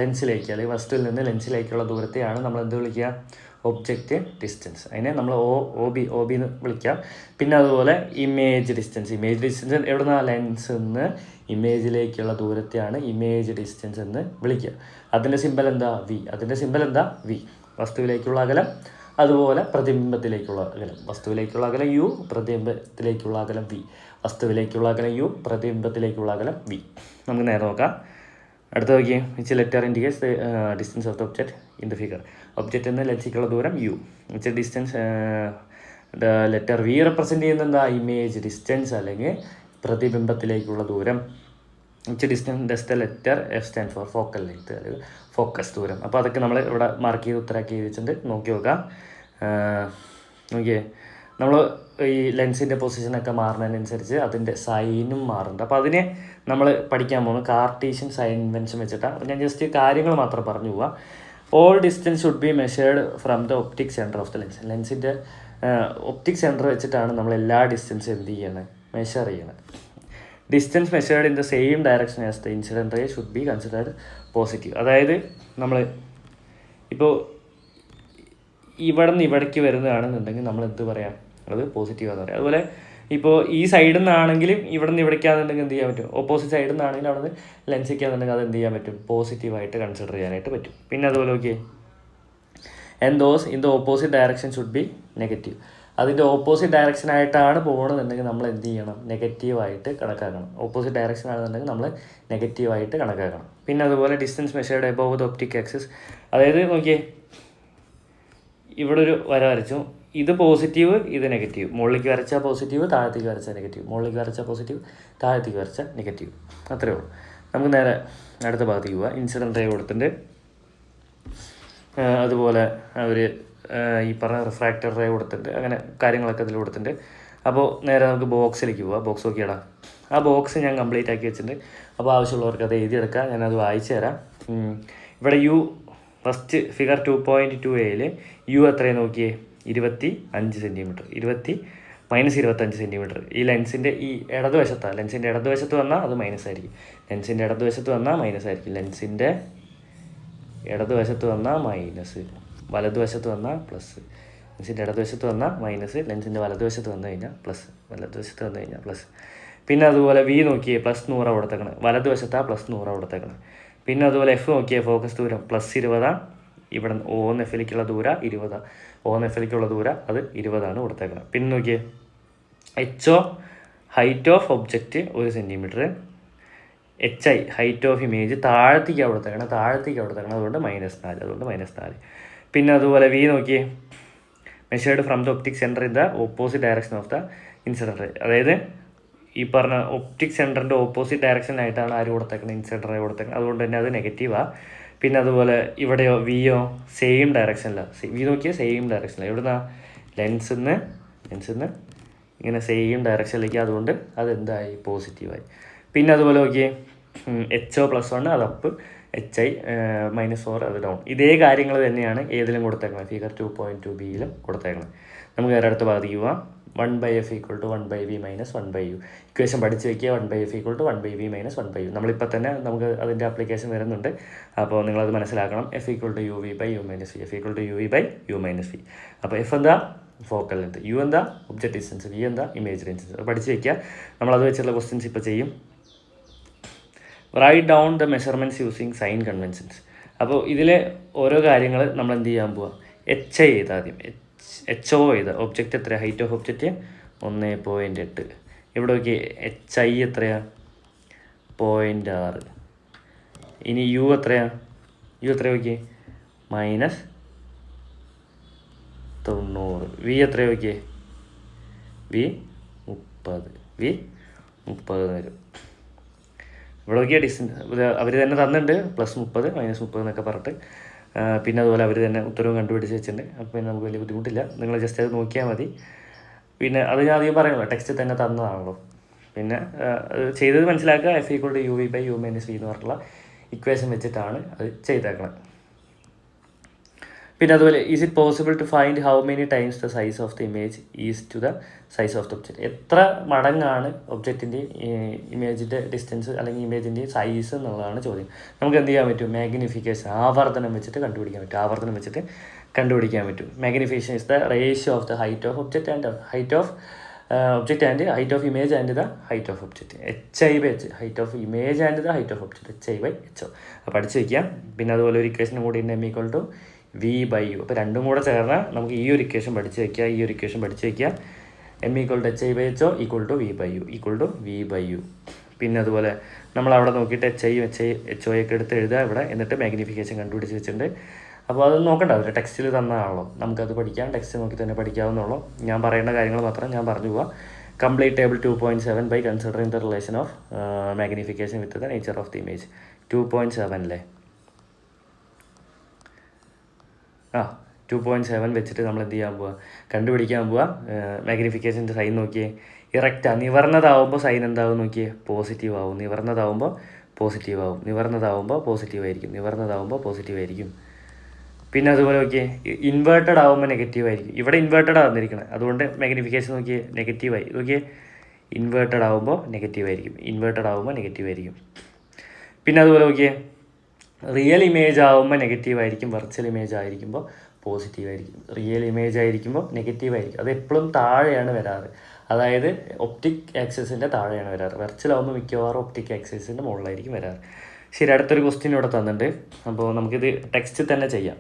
ലെൻസിലേക്ക്, അല്ലെങ്കിൽ വസ്തുവിൽ നിന്ന് ലെൻസിലേക്കുള്ള ദൂരത്തെയാണ് നമ്മൾ എന്ത് വിളിക്കുക? Object distance. അതിനെ നമ്മൾ ഒ ബി എന്ന് വിളിക്കാം. പിന്നെ അതുപോലെ ഇമേജ് ഡിസ്റ്റൻസ് എവിടെ നിന്നാണ്? ലെൻസിൽ നിന്ന് ഇമേജിലേക്കുള്ള ദൂരത്തെയാണ് ഇമേജ് ഡിസ്റ്റൻസ് എന്ന് വിളിക്കുക. അതിൻ്റെ സിമ്പൽ എന്താ? വി. വസ്തുവിലേക്കുള്ള അകലം, അതുപോലെ പ്രതിബിംബത്തിലേക്കുള്ള അകലം. വസ്തുവിലേക്കുള്ള അകലം യു, പ്രതിബിംബത്തിലേക്കുള്ള അകലം വി. വസ്തുവിലേക്കുള്ള അകലം യു, പ്രതിബിംബത്തിലേക്കുള്ള അകലം വി. നമുക്ക് നേരെ നോക്കാം. അടുത്ത നോക്കിയേ, which letter indicates distance of the object in the figure. Object എന്ന് ലെൻസിലേക്കുള്ള ദൂരം U. Which distance the letter V represent ചെയ്യുന്ന എന്താ? ഇമേജ് ഡിസ്റ്റൻസ്, അല്ലെങ്കിൽ പ്രതിബിംബത്തിലേക്കുള്ള ദൂരം. Which distance does the letter F stand for? Focal length, അല്ലെങ്കിൽ ഫോക്കസ് ദൂരം. അപ്പോൾ അതൊക്കെ നമ്മൾ ഇവിടെ മാർക്ക് ചെയ്ത് ഉത്തരാക്കി വെച്ചിട്ടുണ്ട്. നോക്കി നോക്കാം. നോക്കിയേ, നമ്മൾ ഈ ലെൻസിൻ്റെ പൊസിഷനൊക്കെ മാറുന്നതിനനുസരിച്ച് അതിൻ്റെ സൈനും മാറുന്നുണ്ട്. അപ്പോൾ അതിനെ നമ്മൾ പഠിക്കാൻ പോകുന്നത് കാർട്ടീഷ്യൻ സൈൻ ഇൻവെൻഷൻ വെച്ചിട്ടാണ്. അപ്പോൾ ഞാൻ ജസ്റ്റ് കാര്യങ്ങൾ മാത്രം പറഞ്ഞു പോവാം. All distance should be measured from the optic centre of the lens. ലെൻസിൻ്റെ ഒപ്റ്റിക് സെൻറ്റർ വെച്ചിട്ടാണ് നമ്മൾ എല്ലാ ഡിസ്റ്റൻസും എന്ത് ചെയ്യണത്? മെഷർ ചെയ്യണത്. Distance measured in the same direction as the incident ray should be considered positive. അതായത് നമ്മൾ ഇപ്പോൾ ഇവിടെ നിന്ന് ഇവിടേക്ക് വരുന്നതാണെന്നുണ്ടെങ്കിൽ നമ്മൾ എന്ത് പറയാം? അത് പോസിറ്റീവാന്ന് പറയാം. അതുപോലെ ഇപ്പോൾ ഈ സൈഡിൽ നിന്നാണെങ്കിലും ഇവിടെ നിന്ന് ഇവിടേക്കാണെന്നുണ്ടെങ്കിൽ എന്ത് ചെയ്യാൻ പറ്റും? ഓപ്പോസിറ്റ് സൈഡിൽ നിന്നാണെങ്കിലും അവിടെ നിന്ന് ലെൻസിക്കാണെന്നുണ്ടെങ്കിൽ അത് എന്ത് ചെയ്യാൻ പറ്റും? പോസിറ്റീവായിട്ട് കൺസിഡർ ചെയ്യാനായിട്ട് പറ്റും. പിന്നെ അതുപോലെ okay, and those in the opposite direction should be negative. അതിൻ്റെ ഓപ്പോസിറ്റ് ഡയറക്ഷനായിട്ടാണ് പോകണമെന്നുണ്ടെങ്കിൽ നമ്മൾ എന്ത് ചെയ്യണം? നെഗറ്റീവായിട്ട് കണക്കാക്കണം. ഓപ്പോസിറ്റ് ഡയറക്ഷൻ ആണെന്നുണ്ടെങ്കിൽ നമ്മൾ നെഗറ്റീവായിട്ട് കണക്കാക്കണം. പിന്നെ അതുപോലെ distance measured above the optic axis. അതായത് നോക്കിയേ, ഇവിടെ ഒരു വര വരച്ചു. ഇത് പോസിറ്റീവ്, ഇത് നെഗറ്റീവ്. മുകളിലേക്ക് വരച്ചാൽ പോസിറ്റീവ്, താഴത്തേക്ക് വരച്ചാൽ നെഗറ്റീവ്. മുകളിലേക്ക് വരച്ചാൽ പോസിറ്റീവ്, താഴത്തേക്ക് വരച്ചാൽ നെഗറ്റീവ്. അത്രയേ ഉള്ളൂ. നമുക്ക് നേരെ അടുത്ത ഭാഗത്തേക്ക് പോവാം. ഇൻസിഡൻറ്റ് റേ കൊടുത്തിട്ടുണ്ട്. അതുപോലെ അവർ ഈ പറഞ്ഞ റിഫ്രാക്റ്റർ റേ കൊടുത്തിട്ടുണ്ട്. അങ്ങനെ കാര്യങ്ങളൊക്കെ അതിൽ കൊടുത്തിട്ടുണ്ട്. അപ്പോൾ നേരെ നമുക്ക് ബോക്സിലേക്ക് പോവാം. ബോക്സ് നോക്കിയാടാ. ആ ബോക്സ് ഞാൻ കംപ്ലീറ്റ് ആക്കി വെച്ചിട്ടുണ്ട്. അപ്പോൾ ആവശ്യമുള്ളവർക്ക് അത് എഴുതിയെടുക്കാം. ഞാനത് വായിച്ചു തരാം. ഇവിടെ you first figure 2.2a U എത്രയാണ് നോക്കിയേ? 25 സെൻറ്റിമീറ്റർ. -25 സെൻറ്റിമീറ്റർ. ഈ ലെൻസിൻ്റെ ഈ ഇടതുവശത്താണ്. ലെൻസിൻ്റെ ഇടതുവശത്ത് വന്നാൽ അത് മൈനസ് ആയിരിക്കും. ലെൻസിൻ്റെ ഇടതുവശത്ത് വന്നാൽ മൈനസ് ആയിരിക്കും. ലെൻസിൻ്റെ ഇടതുവശത്ത് വന്നാൽ മൈനസ്, വലതുവശത്ത് വന്നാൽ പ്ലസ്. ലെൻസിൻ്റെ ഇടതുവശത്ത് വന്നാൽ മൈനസ്, ലെൻസിൻ്റെ വലതുവശത്ത് വന്നു കഴിഞ്ഞാൽ പ്ലസ്, വലതുവശത്ത് വന്നു കഴിഞ്ഞാൽ പ്ലസ്. പിന്നെ അതുപോലെ വി നോക്കിയേ, +100 കൊടുത്തേക്കണം. വലതുവശത്താണ് +100 കൊടുത്തേക്കണം. പിന്നെ അതുപോലെ എഫ് നോക്കിയേ, ഫോക്കസ് ദൂരം +20. ഇവിടെ ON Fലേക്കുള്ള ദൂരം 20. ON Fലേക്കുള്ള ദൂരം അത് 20 കൊടുത്തേക്കണം. പിന്നെ നോക്കിയേ, HO height of object 1 centimetre. HI height of image താഴത്തേക്കാണ് കൊടുത്തേക്കണം. അതുകൊണ്ട് -4. അതുകൊണ്ട് -4. പിന്നെ അതുപോലെ വി നോക്കിയേ, measured from the optic centre in the opposite direction of the incident ray. അതായത് ഈ പറഞ്ഞ ഒപ്റ്റിക് സെൻറ്ററിൻ്റെ ഓപ്പോസിറ്റ് ഡയറക്ഷനായിട്ടാണ് ആര് കൊടുത്തേക്കുന്നത്? ഇൻസിഡൻറ്റ് റേ കൊടുത്തേക്കുന്നത്. അതുകൊണ്ട് തന്നെ അത് നെഗറ്റീവാണ്. പിന്നെ അതുപോലെ ഇവിടെയോ വിയോ സെയിം ഡയറക്ഷനിലാണ്. വി നോക്കിയാൽ സെയിം ഡയറക്ഷനിലാണ്. എവിടുന്നാ? ലെൻസിൽ നിന്ന് ഇങ്ങനെ സെയിം ഡയറക്ഷനിലേക്ക്. അതുകൊണ്ട് അതെന്തായി? പോസിറ്റീവായി. പിന്നെ അതുപോലെ നോക്കിയേ, HO +1 അത് അപ്പ്, HI -4 അത് ഡൗൺ. ഇതേ കാര്യങ്ങൾ തന്നെയാണ് ഏതിലും കൊടുത്തേക്കുന്നത്? ഫിഗർ 2.2bയിലും കൊടുത്തേക്കുന്നത്. നമുക്ക് വേറെ അടുത്ത ഭാഗത്തേക്ക് പോവാം. 1/f = 1/v - 1/u. ഇക്വേഷൻ പഠിച്ച് വയ്ക്കുക. 1/f = 1/v - 1/u. നമ്മളിപ്പോൾ തന്നെ നമുക്ക് അതിൻ്റെ ആപ്ലിക്കേഷൻ വരുന്നുണ്ട്. അപ്പോൾ നിങ്ങളത് മനസ്സിലാക്കണം. f = uv/u - v. f = uv/u - v. അപ്പോൾ എഫ് എന്താ? Focal length. യു എന്താ? Object distance. വി എന്താ? Image distance. അത് പഠിച്ച് വയ്ക്കുക. നമ്മളത് വെച്ചുള്ള ക്വസ്റ്റ്യൻസ് ഇപ്പോൾ ചെയ്യും. Right down the measurements using sign conventions. അപ്പോൾ ഇതിലെ ഓരോ കാര്യങ്ങൾ നമ്മൾ എന്ത് ചെയ്യാൻ പോവാം? HI ചെയ്ത് ആദ്യം HO ചെയ്ത ഒബ്ജക്റ്റ് എത്രയാണ്? Height of object 1.8. ഇവിടെ നോക്കി HI എത്രയാണ്? 0.6. ഇനി എത്രയാണ് നോക്കി? 90. വി എത്ര നോക്കിയേ? വി 30 വരും. ഇവിടെ നോക്കിയാൽ ഡിസ്റ്റൻസ് അവർ തന്നെ തന്നിട്ടുണ്ട്, +30 -30 എന്നൊക്കെ പറഞ്ഞിട്ട്. പിന്നെ അതുപോലെ അവർ തന്നെ ഉത്തരവും കണ്ടുപിടിച്ച് വെച്ചിട്ടുണ്ട്. അപ്പോൾ പിന്നെ നമുക്ക് വലിയ ബുദ്ധിമുട്ടില്ല, നിങ്ങൾ ജസ്റ്റ് അത് നോക്കിയാൽ മതി. പിന്നെ അത് ഞാൻ അധികം പറയുമല്ലോ, ടെക്സ്റ്റ് തന്നെ തന്നതാണല്ലോ. പിന്നെ ചെയ്തത് മനസ്സിലാക്കുക. F = uv/u - v എന്ന് പറഞ്ഞിട്ടുള്ള ഇക്വേഷൻ വെച്ചിട്ടാണ് അത് ചെയ്തേക്കണം. പിന്നെ അതുപോലെ is it possible to find how many times the size of the image is to the size of the object? എത്ര മടങ്ങാണ് ഒബ്ജക്റ്റിൻ്റെ ഇമേജിൻ്റെ ഡിസ്റ്റൻസ് അല്ലെങ്കിൽ ഇമേജിൻ്റെ സൈസ് എന്നുള്ളതാണ് ചോദ്യം. നമുക്ക് എന്ത് ചെയ്യാൻ പറ്റും? മാഗ്നിഫിക്കേഷൻ, ആവർത്തനം വെച്ചിട്ട് കണ്ടുപിടിക്കാൻ പറ്റും. Magnification is the ratio of the height of object and height of object and height of image and the height of object. HI/H, height of image and the height of object, HI/HO. അപ്പോൾ പഠിച്ച് വയ്ക്കാം. പിന്നെ അതുപോലെ ഒരു ഇക്വേഷനും കൂടി ഉണ്ട്, M = V/U. അപ്പോൾ രണ്ടും കൂടെ ചേർന്നാൽ നമുക്ക് ഈ ഒരു ഇക്വേഷൻ പഠിച്ച് വയ്ക്കുക. M = HI/HO = V/U. പിന്നെ അതുപോലെ നമ്മളവിടെ നോക്കിയിട്ട് HO ഒക്കെ എടുത്ത് എഴുതുക ഇവിടെ, എന്നിട്ട് മാഗ്നിഫിക്കേഷൻ കണ്ടുപിടിച്ച് വെച്ചിട്ടുണ്ട്. അപ്പോൾ അത് നോക്കണ്ട, അവർ ടെക്സ്റ്റിൽ തന്നതാണല്ലോ, നമുക്കത് പഠിക്കാം. ടെക്സ്റ്റ് നോക്കി തന്നെ പഠിക്കാവുന്നുള്ളൂ. ഞാൻ പറയുന്ന കാര്യങ്ങൾ മാത്രം ഞാൻ പറഞ്ഞു പോവാം. Complete table 2.7 by considering the relation of magnification with the nature of the image. 2.7 അല്ലേ? 2.7 വെച്ചിട്ട് നമ്മൾ എന്ത് ചെയ്യാൻ പോവുക? കണ്ടുപിടിക്കാൻ പോവുക. മാഗ്നിഫിക്കേഷൻ്റെ സൈൻ നോക്കിയേ, ഇറക്റ്റാണ്. നിവർന്നതാവുമ്പോൾ സൈൻ എന്താവും നോക്കിയേ? പോസിറ്റീവ് ആവും. നിവർന്നതാവുമ്പോൾ പോസിറ്റീവ് ആയിരിക്കും. പിന്നെ അതുപോലെ നോക്കിയേ, ഇൻവേർട്ടഡ് ആവുമ്പോൾ നെഗറ്റീവ് ആയിരിക്കും. ഇവിടെ ഇൻവേർട്ടഡ് ആവുന്നിരിക്കണം, അതുകൊണ്ട് മാഗ്നിഫിക്കേഷൻ നോക്കിയേ നെഗറ്റീവായി. നോക്കിയേ, ഇൻവേർട്ടഡ് ആവുമ്പോൾ നെഗറ്റീവ് ആയിരിക്കും. പിന്നെ അതുപോലെ നോക്കിയേ, റിയൽ ഇമേജ് ആവുമ്പോൾ നെഗറ്റീവ് ആയിരിക്കും, വെർച്വൽ ഇമേജ് ആയിരിക്കുമ്പോൾ പോസിറ്റീവ് ആയിരിക്കും. റിയൽ ഇമേജ് ആയിരിക്കുമ്പോൾ നെഗറ്റീവ് ആയിരിക്കും. അത് എപ്പോഴും താഴെയാണ് വരാറ്, അതായത് ഒപ്റ്റിക് ആക്സിസിൻ്റെ താഴെയാണ് വരാറ്. വെർച്വൽ ആവുമ്പോൾ മിക്കവാറും ഒപ്റ്റിക് ആക്സിസിൻ്റെ മുകളിലായിരിക്കും വരാറ്. ശരി, അടുത്തൊരു ക്വസ്റ്റ്യൻ ഇവിടെ തന്നിട്ടുണ്ട്. അപ്പോൾ നമുക്കിത് ടെക്സ്റ്റ് തന്നെ ചെയ്യാം.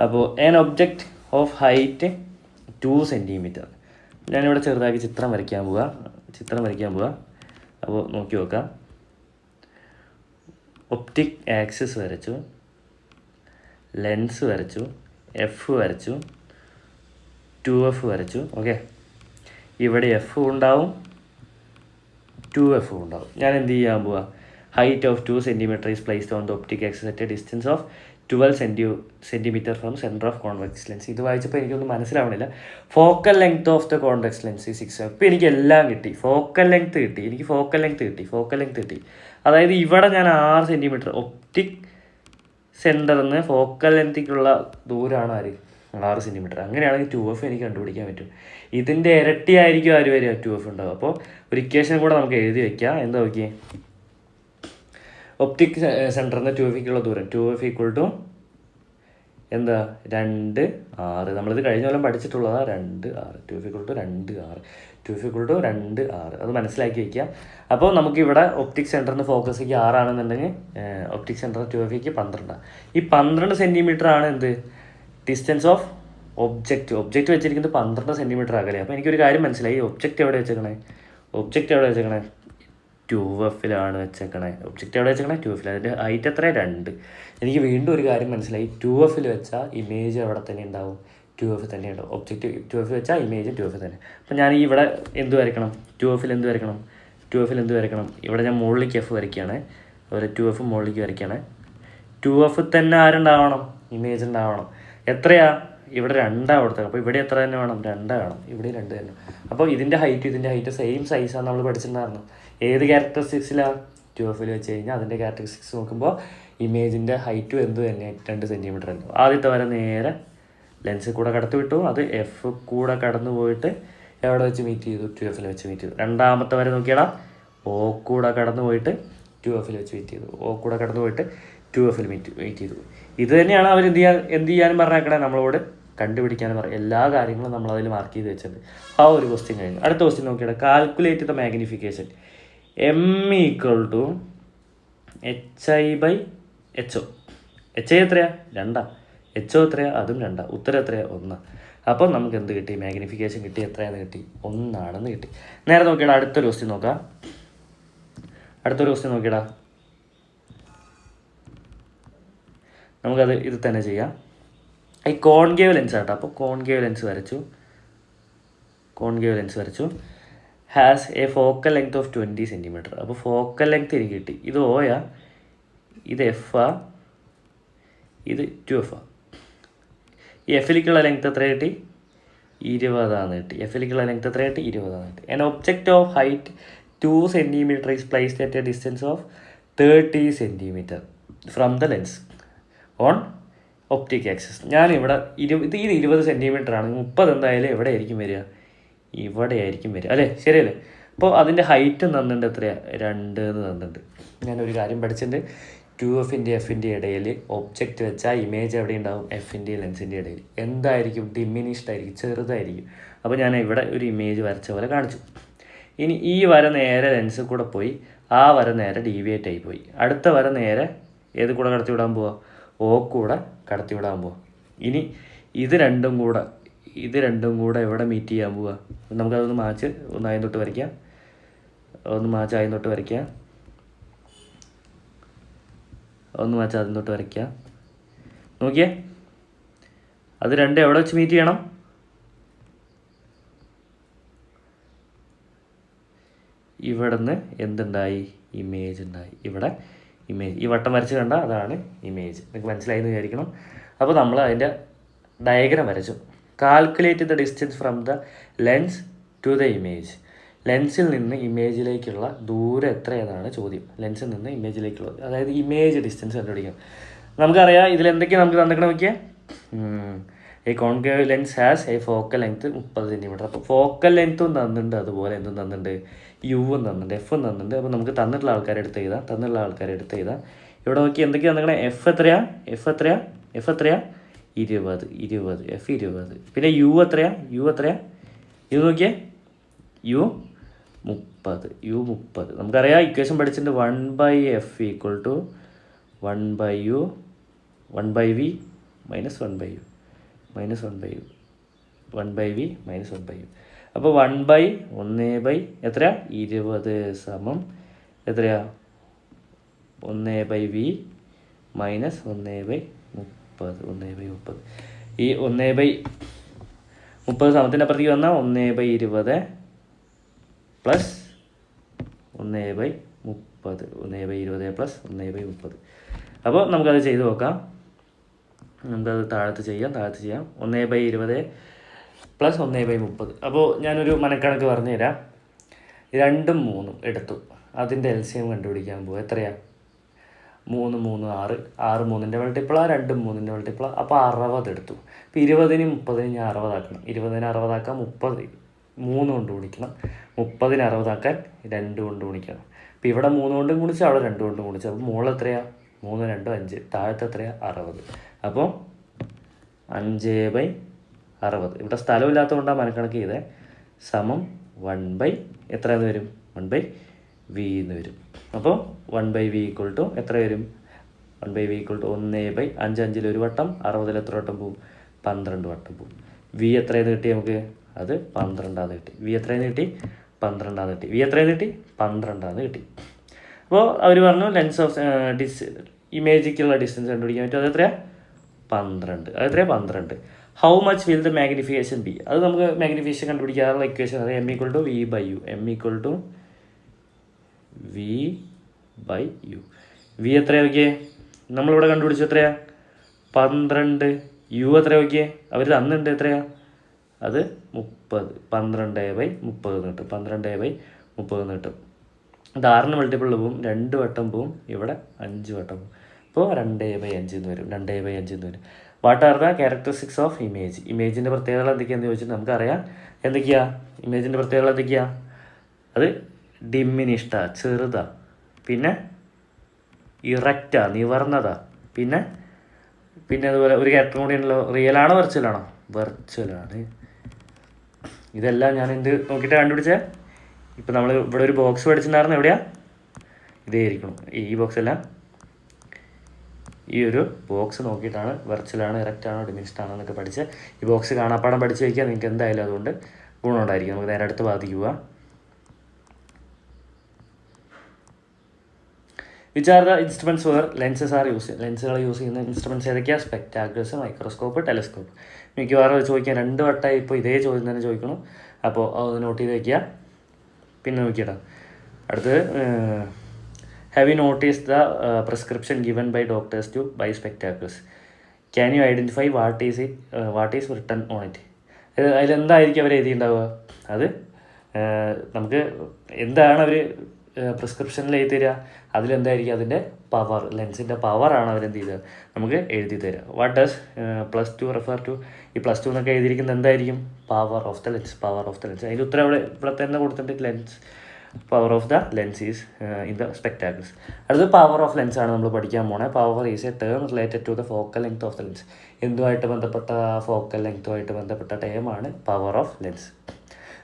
അപ്പോൾ an object of height 2 centimetre. ഞാനിവിടെ ചെറുതാക്കി ചിത്രം വരയ്ക്കാൻ പോവുക. അപ്പോൾ നോക്കി നോക്കാം. ഒപ്റ്റിക് ആക്സിസ് വരച്ചു, ലെൻസ് വരച്ചു, F വരച്ചു, 2F വരച്ചു. ഓക്കെ, ഇവിടെ F ഉണ്ടാവും, 2F ഉണ്ടാവും. ഞാൻ എന്ത് ചെയ്യാൻ പോവാ? Height of 2 centimetre is placed on the optic axis at a distance of 12 centimetre from centre of convex lens. ഇത് വായിച്ചപ്പോൾ എനിക്കൊന്നും മനസ്സിലാവണില്ല. Focal length of the convex lens 6. ഇപ്പോൾ എനിക്ക് എല്ലാം കിട്ടി. ഫോക്കൽ ലെങ്ത് കിട്ടി. അതായത് ഇവിടെ ഞാൻ 6 സെൻറ്റിമീറ്റർ ഒപ്റ്റിക് സെൻറ്ററിൽ നിന്ന് ഫോക്കൽ ലെങ്തിക്കുള്ള ദൂരമാണ് 6 സെൻറ്റിമീറ്റർ. അങ്ങനെയാണെങ്കിൽ 2F എനിക്ക് കണ്ടുപിടിക്കാൻ പറ്റും. ഇതിൻ്റെ ഇരട്ടിയായിരിക്കും വരിക 2F ഉണ്ടാവും. അപ്പോൾ ഒരു ഇക്വേഷൻ കൂടെ നമുക്ക് എഴുതി വയ്ക്കാം. എന്താ നോക്കിയേ, ഒപ്റ്റിക് സെൻറ്ററിൽ നിന്ന് 2Fക്കുള്ള ദൂരം 2F = എന്താ 2 6. നമ്മളിത് കഴിഞ്ഞ കൊല്ലം പഠിച്ചിട്ടുള്ളതാണ് 2 6. 2F = 2 6. അത് മനസ്സിലാക്കി വയ്ക്കുക. അപ്പോൾ നമുക്കിവിടെ ഒപ്റ്റിക് സെൻറ്ററിന് ഫോക്കസിക്ക് 6 ആണെന്നുണ്ടെങ്കിൽ ഒപ്റ്റിക് സെൻറ്റർ 2Fക്ക് 12. ഈ 12 സെൻറ്റിമീറ്റർ ആണ് എന്ത്? ഡിസ്റ്റൻസ് ഓഫ് ഒബ്ജക്റ്റ് വെച്ചിരിക്കുന്നത് 12 സെൻറ്റിമീറ്റർ അകലെ. അപ്പോൾ എനിക്കൊരു കാര്യം മനസ്സിലായി. ഒബ്ജക്റ്റ് എവിടെ വെച്ചേക്കണേ? 2Fലാണ് വെച്ചേക്കണേ. അതിൻ്റെ ഹൈറ്റ് എത്ര? 2. എനിക്ക് വീണ്ടും ഒരു കാര്യം മനസ്സിലായി. 2Fൽ വെച്ചാൽ ഇമേജ് അവിടെ തന്നെ ഉണ്ടാവും, 2F തന്നെ ഉണ്ടാവും. ഒബ്ജക്റ്റ് 2F വെച്ചാൽ ഇമേജ് 2F തന്നെ. അപ്പം ഞാൻ ഇവിടെ എന്ത് വരയ്ക്കണം? 2Fൽ എന്ത് വരയ്ക്കണം? ഇവിടെ ഞാൻ മുകളിലേക്ക് F വരയ്ക്കുകയാണ്, അതുപോലെ 2F മുകളിലേക്ക് വരയ്ക്കുകയാണ്. 2F തന്നെ ആരുണ്ടാവണം? ഇമേജ് ഉണ്ടാവണം. എത്രയാ? ഇവിടെ 2 കൊടുത്തത്. അപ്പോൾ ഇവിടെ എത്ര തന്നെ വേണം? 2 വേണം. ഇവിടെ 2 തന്നെ. അപ്പോൾ ഇതിൻ്റെ ഹൈറ്റ് സെയിം സൈസാണ് നമ്മൾ പഠിച്ചിട്ടുണ്ടായിരുന്നു. ഏത് ക്യാരക്ടറിസ്റ്റിക്സിലാണ്? 2Fൽ വെച്ച് കഴിഞ്ഞാൽ അതിൻ്റെ ക്യാരക്ടറിസ്റ്റിക്സ് നോക്കുമ്പോൾ ഇമേജിൻ്റെ ഹൈറ്റും എന്ത് തന്നെ 2 സെൻറ്റിമീറ്റർ തന്നെ. ആദ്യത്തെ വരെ നേരെ ലെൻസിൽ കൂടെ കടത്തി വിട്ടു, അത് F കൂടെ കടന്നു പോയിട്ട് എവിടെ വെച്ച് മീറ്റ് ചെയ്തു? 2Fൽ വെച്ച് മീറ്റ് ചെയ്തു. രണ്ടാമത്തെ വരെ നോക്കിയാൽ O കൂടെ കടന്നു പോയിട്ട് 2Fൽ വെച്ച് മീറ്റ് ചെയ്തു. O കൂടെ കടന്നു പോയിട്ട് 2Fൽ മീറ്റ് ചെയ്തു. ഇത് തന്നെയാണ് അവർ എന്ത് ചെയ്യാനും പറഞ്ഞേക്കണേ, നമ്മളോട് കണ്ടുപിടിക്കാനും പറയും. എല്ലാ കാര്യങ്ങളും നമ്മളതിൽ മാർക്ക് ചെയ്ത് വെച്ചിട്ടുണ്ട്. ആ ഒരു ക്വസ്റ്റ്യൻ കഴിഞ്ഞു. അടുത്ത ക്വസ്റ്റ്യൻ നോക്കിയാൽ calculate the magnification. M = HI/HO. HI എത്രയാ? 2. HO എത്രയാ? അതും 2. ഉത്തരം എത്രയാ? 1. അപ്പോൾ നമുക്ക് എന്ത് കിട്ടി? മാഗ്നിഫിക്കേഷൻ കിട്ടി. എത്രയാണെന്ന് കിട്ടി? 1 ആണെന്ന് കിട്ടി. നേരെ നോക്കിയാടാ, അടുത്തൊരു ക്വസ്റ്റ്യൻ നോക്കാം. നമുക്കത് ഇത് തന്നെ ചെയ്യാം. ഈ കോൺകേവ് ലെൻസ് ആട്ടോ. അപ്പോൾ കോൺകേവ് ലെൻസ് വരച്ചു. Has A focal length of 20 centimetre. അപ്പോൾ ഫോക്കൽ ലെങ്ത് എനിക്ക് കിട്ടി. ഇത് ഓയാ, ഇത് എഫാ, ഇത് 2F. ഈ എഫിലേക്കുള്ള ലെങ്ത് എത്ര കിട്ടി? 20 കിട്ടി. എഫിലേക്കുള്ള ലെങ്ത് എത്ര കിട്ടി? 20 കിട്ടി. An object of height 2 centimetre is placed at a distance of 30 centimetre from the lens on optic axis. ഞാനിവിടെ ഇത് 20 സെൻറ്റിമീറ്റർ ആണ്. 30 എന്തായാലും എവിടെ ആയിരിക്കും വരിക? ഇവിടെ ആയിരിക്കും വരിക, അല്ലേ? ശരിയല്ലേ? അപ്പോൾ അതിൻ്റെ ഹൈറ്റ് തന്നിട്ടുണ്ട് എത്രയാണ്? 2 എന്ന് തന്നിട്ടുണ്ട്. ഞാനൊരു കാര്യം പഠിച്ചിട്ടുണ്ട്. 2Fൻ്റെ എഫിൻ്റെ ഇടയിൽ ഒബ്ജക്റ്റ് വെച്ചാൽ ഇമേജ് എവിടെ ഉണ്ടാവും? എഫിൻ്റെ ലെൻസിൻ്റെ ഇടയിൽ. എന്തായിരിക്കും? ഡിമിനിഷ്ഡ് ആയിരിക്കും, ചെറുതായിരിക്കും. അപ്പോൾ ഞാൻ ഇവിടെ ഒരു ഇമേജ് വരച്ച പോലെ കാണിച്ചു. ഇനി ഈ വര നേരെ ലെൻസിൽ കൂടെ പോയി, ആ വര നേരെ ഡീവിയേറ്റ് ആയി പോയി. അടുത്ത വര നേരെ ഏത് കൂടെ കടത്തി വിടാൻ പോവുക? O കൂടെ കടത്തി വിടാൻ പോവുക. ഇനി ഇത് രണ്ടും കൂടെ എവിടെ മീറ്റ് ചെയ്യാൻ പോവുക? നമുക്കതൊന്ന് മാച്ച് ആദ്യം തൊട്ട് വരയ്ക്കാം. നോക്കിയേ, അത് രണ്ടും എവിടെ വെച്ച് മീറ്റ് ചെയ്യണം? ഇവിടെ നിന്ന് എന്തുണ്ടായി? ഇമേജ് ഉണ്ടായി. ഇവിടെ ഇമേജ്, ഈ വട്ടം വരച്ച് കണ്ട അതാണ് ഇമേജ്. നിങ്ങൾക്ക് മനസ്സിലായെന്ന് വിചാരിക്കണം. അപ്പോൾ നമ്മൾ അതിൻ്റെ ഡയഗ്രാം വരച്ചു. Calculate the distance from the lens to the image. ലെൻസിൽ നിന്ന് ഇമേജിലേക്കുള്ള ദൂരം എത്രയെന്നാണ് ചോദ്യം. ലെൻസിൽ നിന്ന് ഇമേജിലേക്കുള്ളത്, അതായത് ഇമേജ് ഡിസ്റ്റൻസ് കണ്ടുപിടിക്കണം. നമുക്കറിയാം ഇതിലെന്തൊക്കെയാണ് നമുക്ക് തന്നിക്കണം നോക്കിയാൽ. A concave lens has A focal length 30 centimetre. അപ്പോൾ ഫോക്കൽ ലെങ്ത്തും തന്നിട്ടുണ്ട്, അതുപോലെ എന്തും തന്നിട്ടുണ്ട്? യുവും തന്നിട്ടുണ്ട്, എഫും തന്നിട്ടുണ്ട്. അപ്പോൾ നമുക്ക് തന്നിട്ടുള്ള ആൾക്കാരെ എടുത്ത് എഴുതാം. ഇവിടെ നോക്കി എന്തൊക്കെയാണ് തന്നിരിക്കണേ? എഫ് എത്രയാ? 20. എഫ് 20. പിന്നെ യു എത്രയാ? യു നോക്കിയേ, യു 30. നമുക്കറിയാം ഇക്വേഷൻ പഠിച്ചിട്ടുണ്ട്. 1/f equal to 1/u 1/v minus 1/u 1/v. അപ്പോൾ 1/1 എത്രയാ? 20 സമം എത്രയാ? 1/v minus 1/30. ഈ 1/30 സമത്തിൻ്റെ അപ്പുറത്തേക്ക് വന്നാൽ 1/20 പ്ലസ് 1/30. 1/20 പ്ലസ് 1/30. അപ്പോൾ നമുക്കത് ചെയ്ത് നോക്കാം. നമുക്കത് താഴത്ത് ചെയ്യാം. 1/20 പ്ലസ് 1/30. അപ്പോൾ ഞാനൊരു മനക്കണക്ക് പറഞ്ഞു തരാം. 2ഉം 3ഉം എടുത്തു. അതിൻ്റെ LCM കണ്ടുപിടിക്കാൻ പോകും. എത്രയാണ്? 3 3 6. 6 3ൻ്റെ മൾട്ടിപ്പിളാണ്, 2 3ൻ്റെ മൾട്ടിപ്പിളാണ്. അപ്പോൾ 60 എടുത്തു. ഇപ്പോൾ 20നും 30നും ഞാൻ 60 ആക്കണം. 20ന് 60 ആക്കാൻ 30 3 കൊണ്ട് ഗുണിക്കണം. 30ന് 60 ആക്കാൻ 2 കൊണ്ട് ഗുണിക്കണം. അപ്പോൾ ഇവിടെ 3 കൊണ്ടും ഗുണിച്ചു, അവിടെ 2 കൊണ്ടും ഗുണിച്ചു. അപ്പോൾ മുകളിൽ എത്രയാണ്? 3 2 5. താഴത്തെ എത്രയാണ്? 60. അപ്പോൾ 5/60. ഇവിടെ സ്ഥലമില്ലാത്തത് കൊണ്ടാണ് മനക്കണക്ക് ചെയ്തത്. സമം 1/, എത്രയെന്ന് വരും? 1/v എന്ന് വരും. അപ്പോൾ 1/v ഈക്വൽ ടു എത്ര വരും? 1/v equal to 1/5. 5 ഒരു വട്ടം, 60 എത്ര വട്ടം പോവും? 12 വട്ടം പോവും. v എത്രയെന്ന് കിട്ടി നമുക്ക്? അത് 12 കിട്ടി. v എത്രയെന്ന് കിട്ടി? 12 കിട്ടി. അപ്പോൾ അവർ പറഞ്ഞു ലെൻസ് ഓഫ് ഇമേജിക്കുള്ള ഡിസ്റ്റൻസ് കണ്ടുപിടിക്കാൻ പറ്റും. അത് എത്രയാണ്? 12. അത് എത്രയാണ്? 12. How much will the magnification be? അത് നമുക്ക് മാഗ്നിഫിക്കേഷൻ കണ്ടുപിടിക്കാറുള്ള ഇക്വേഷൻ അത് m equal to v/u. v എത്രയാണ് നോക്കിയേ? നമ്മളിവിടെ കണ്ടുപിടിച്ചു എത്രയാ? 12. u എത്രയാണ് നോക്കിയേ? അവർ തന്നിട്ടുണ്ട് എത്രയാ? അത് 30. 12/30 കിട്ടും. 12/30 കിട്ടും. ഇത് 6ന് മൾട്ടിപ്പിൾ പോവും, 2 വട്ടം പോവും, ഇവിടെ 5 വട്ടം പോവും. അപ്പോൾ 2/5 എന്ന് വരും. What are the characteristics of image? ഇമേജിൻ്റെ പ്രത്യേകതകൾ എന്തൊക്കെയാണെന്ന് ചോദിച്ചിട്ട് നമുക്കറിയാം. എന്തൊക്കെയാണ് ഇമേജിൻ്റെ പ്രത്യേകതകൾ? എന്തൊക്കെയാണ്? അത് ഡിമിനിഷ്ഡാ, ചെറുതാ. പിന്നെ ഇറക്റ്റാ, നിവർന്നതാ. പിന്നെ അതുപോലെ ഒരു ക്യാരക്ടർ കൂടി ഉണ്ടല്ലോ. റിയലാണോ വെർച്വലാണ്. ഇതെല്ലാം ഞാൻ എന്ത് നോക്കിയിട്ട് കണ്ടുപിടിച്ചേ? ഇപ്പം നമ്മൾ ഇവിടെ ഒരു ബോക്സ് പഠിച്ചിട്ടുണ്ടായിരുന്നു. എവിടെയാ? ഇതേ ആയിരിക്കണം. ഈ ബോക്സ് അല്ല, ഈ ഒരു ബോക്സ് നോക്കിയിട്ടാണ് വെർച്വലാണോ ഇറക്റ്റാണോ ഡിമിനിഷ്ഡ് ആണോ എന്നൊക്കെ പഠിച്ച് ഈ ബോക്സ് കാണാപ്പാടം പഠിച്ച് വയ്ക്കുക. നിങ്ങൾക്ക് എന്തായാലും അതുകൊണ്ട് ഗുണമുണ്ടായിരിക്കും. നമുക്ക് നേരെ അടുത്ത് ബാധിക്കുക. Which are the instruments where lenses are use ലെൻസുകൾ യൂസ് ചെയ്യുന്ന ഇൻസ്ട്രുമെൻറ്റ്സ് ഏതൊക്കെയാണ്? Spectacles, microscope, telescope. മിക്കവാറും ചോദിക്കാൻ 2 വട്ടമായി ഇപ്പോൾ ഇതേ ചോദ്യം തന്നെ ചോദിക്കണം. അപ്പോൾ അത് നോട്ട് ചെയ്ത് വയ്ക്കുക. പിന്നെ നോക്കിയിടാം. അടുത്ത് have you notice the prescription given by doctors to buy spectacles? Can you identify what is written on it? അതിലെന്തായിരിക്കും അവർ എഴുതിയിട്ടുണ്ടാവുക? അത് നമുക്ക് എന്താണ് അവർ പ്രിസ്ക്രിപ്ഷനിൽ എഴുതി തരിക? അതിലെന്തായിരിക്കും അതിൻ്റെ പവർ, ലെൻസിൻ്റെ പവറാണ് അവരെന്ത് ചെയ്തത് നമുക്ക് എഴുതി തരിക. What does +2 refer to? ഈ +2 എന്നൊക്കെ എഴുതിയിരിക്കുന്നത് എന്തായിരിക്കും? Power of the lens. Power of the lens അതിൻ്റെ ഉത്തരം ഇവിടെ തന്നെ കൊടുത്തിട്ടുണ്ട്. Lens power of the lens is in the spectacles. അടുത്ത് പവർ ഓഫ് ലെൻസ് ആണ് നമ്മൾ പഠിക്കാൻ പോണേ. Power is a term related to the focal length of the lens. എന്തുമായിട്ട് ബന്ധപ്പെട്ട? ഫോക്കൽ ലെങ്ത്തുമായിട്ട് ബന്ധപ്പെട്ട ടേമാണ് power of lens.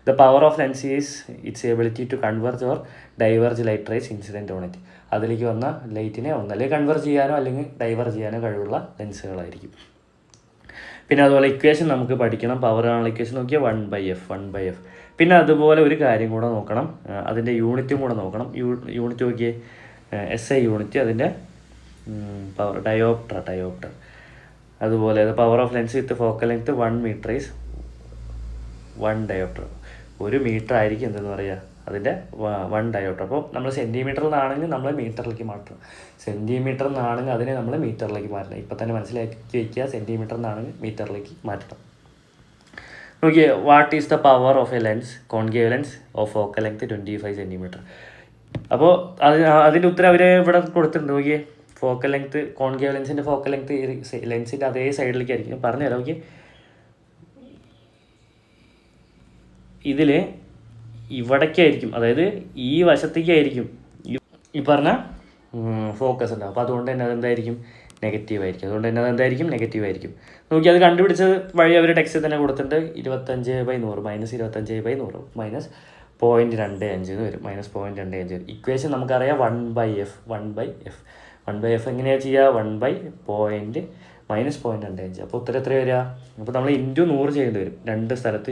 The power of lens is it's ability to converge or diverge light rays incident on it. അതിലേക്ക് വന്ന ലൈറ്റിനെ ഒന്നല്ലെങ്കിൽ converge ചെയ്യാനോ അല്ലെങ്കിൽ ഡൈവേർജ് ചെയ്യാനോ കഴിവുള്ള ലെൻസുകളായിരിക്കും. പിന്നെ അതുപോലെ ഇക്വേഷൻ നമുക്ക് പഠിക്കണം. പവറാണ് ഇക്വേഷൻ നോക്കിയാൽ 1/f. പിന്നെ അതുപോലെ ഒരു കാര്യം കൂടെ നോക്കണം, അതിൻ്റെ യൂണിറ്റും കൂടെ നോക്കണം. യൂണിറ്റ് നോക്കിയേ, SI യൂണിറ്റ്, അതിൻ്റെ പവർ ഡയോപ്റ്റർ. അതുപോലെ power of lens with focal length 1 metre is 1 dioptre. 1 metre ആയിരിക്കും എന്തെന്ന് പറയുക അതിൻ്റെ 1 ഡയോപ്റ്റർ. അപ്പോൾ നമ്മൾ സെൻറ്റിമീറ്ററിൽ നിന്നാണെങ്കിൽ നമ്മൾ മീറ്ററിലേക്ക് മാറ്റണം. സെൻറ്റിമീറ്ററിൽ നിന്നാണെങ്കിൽ അതിനെ നമ്മൾ മീറ്ററിലേക്ക് മാറ്റണം. ഇപ്പം തന്നെ മനസ്സിലാക്കി വയ്ക്കുക, സെൻറ്റിമീറ്ററിൽ നിന്നാണെങ്കിൽ മീറ്ററിലേക്ക് മാറ്റണം. നോക്കിയേ, what is the power of a lens concave lens of focal length 25 centimetre? അപ്പോൾ അതിൻ്റെ ഉത്തരം അവർ ഇവിടെ കൊടുത്തിട്ടുണ്ട്. നോക്കിയേ, ഫോക്കൽ ലെങ്ത് കോൺകേവ് ലെൻസിൻ്റെ ഫോക്കൽ ലെങ്ത് ലെൻസിൻ്റെ അതേ സൈഡിലേക്ക് ആയിരിക്കും. പറഞ്ഞുതരാം. നോക്കിയേ, ഇതിൽ ഇവിടേക്കായിരിക്കും, അതായത് ഈ വശത്തേക്കായിരിക്കും ഈ പറഞ്ഞ ഫോക്കസ് ഉണ്ടാവും. അപ്പോൾ അതുകൊണ്ട് തന്നെ അതെന്തായിരിക്കും? നെഗറ്റീവ് ആയിരിക്കും. നോക്കി, അത് കണ്ടുപിടിച്ചത് വഴി അവർ ടെക്സ്റ്റിൽ തന്നെ കൊടുത്തിട്ടുണ്ട്. 25/100 -25/100 -0.25 എന്ന് വരും. -0.25 വരും. ഇക്വേഷൻ നമുക്കറിയാം 1/f എങ്ങനെയാണ് ചെയ്യുക? 1/0 -0.25. അപ്പോൾ ഉത്തരം എത്ര വരിക? അപ്പോൾ നമ്മൾ × 100 ചെയ്യേണ്ടി വരും. 2 സ്ഥലത്ത്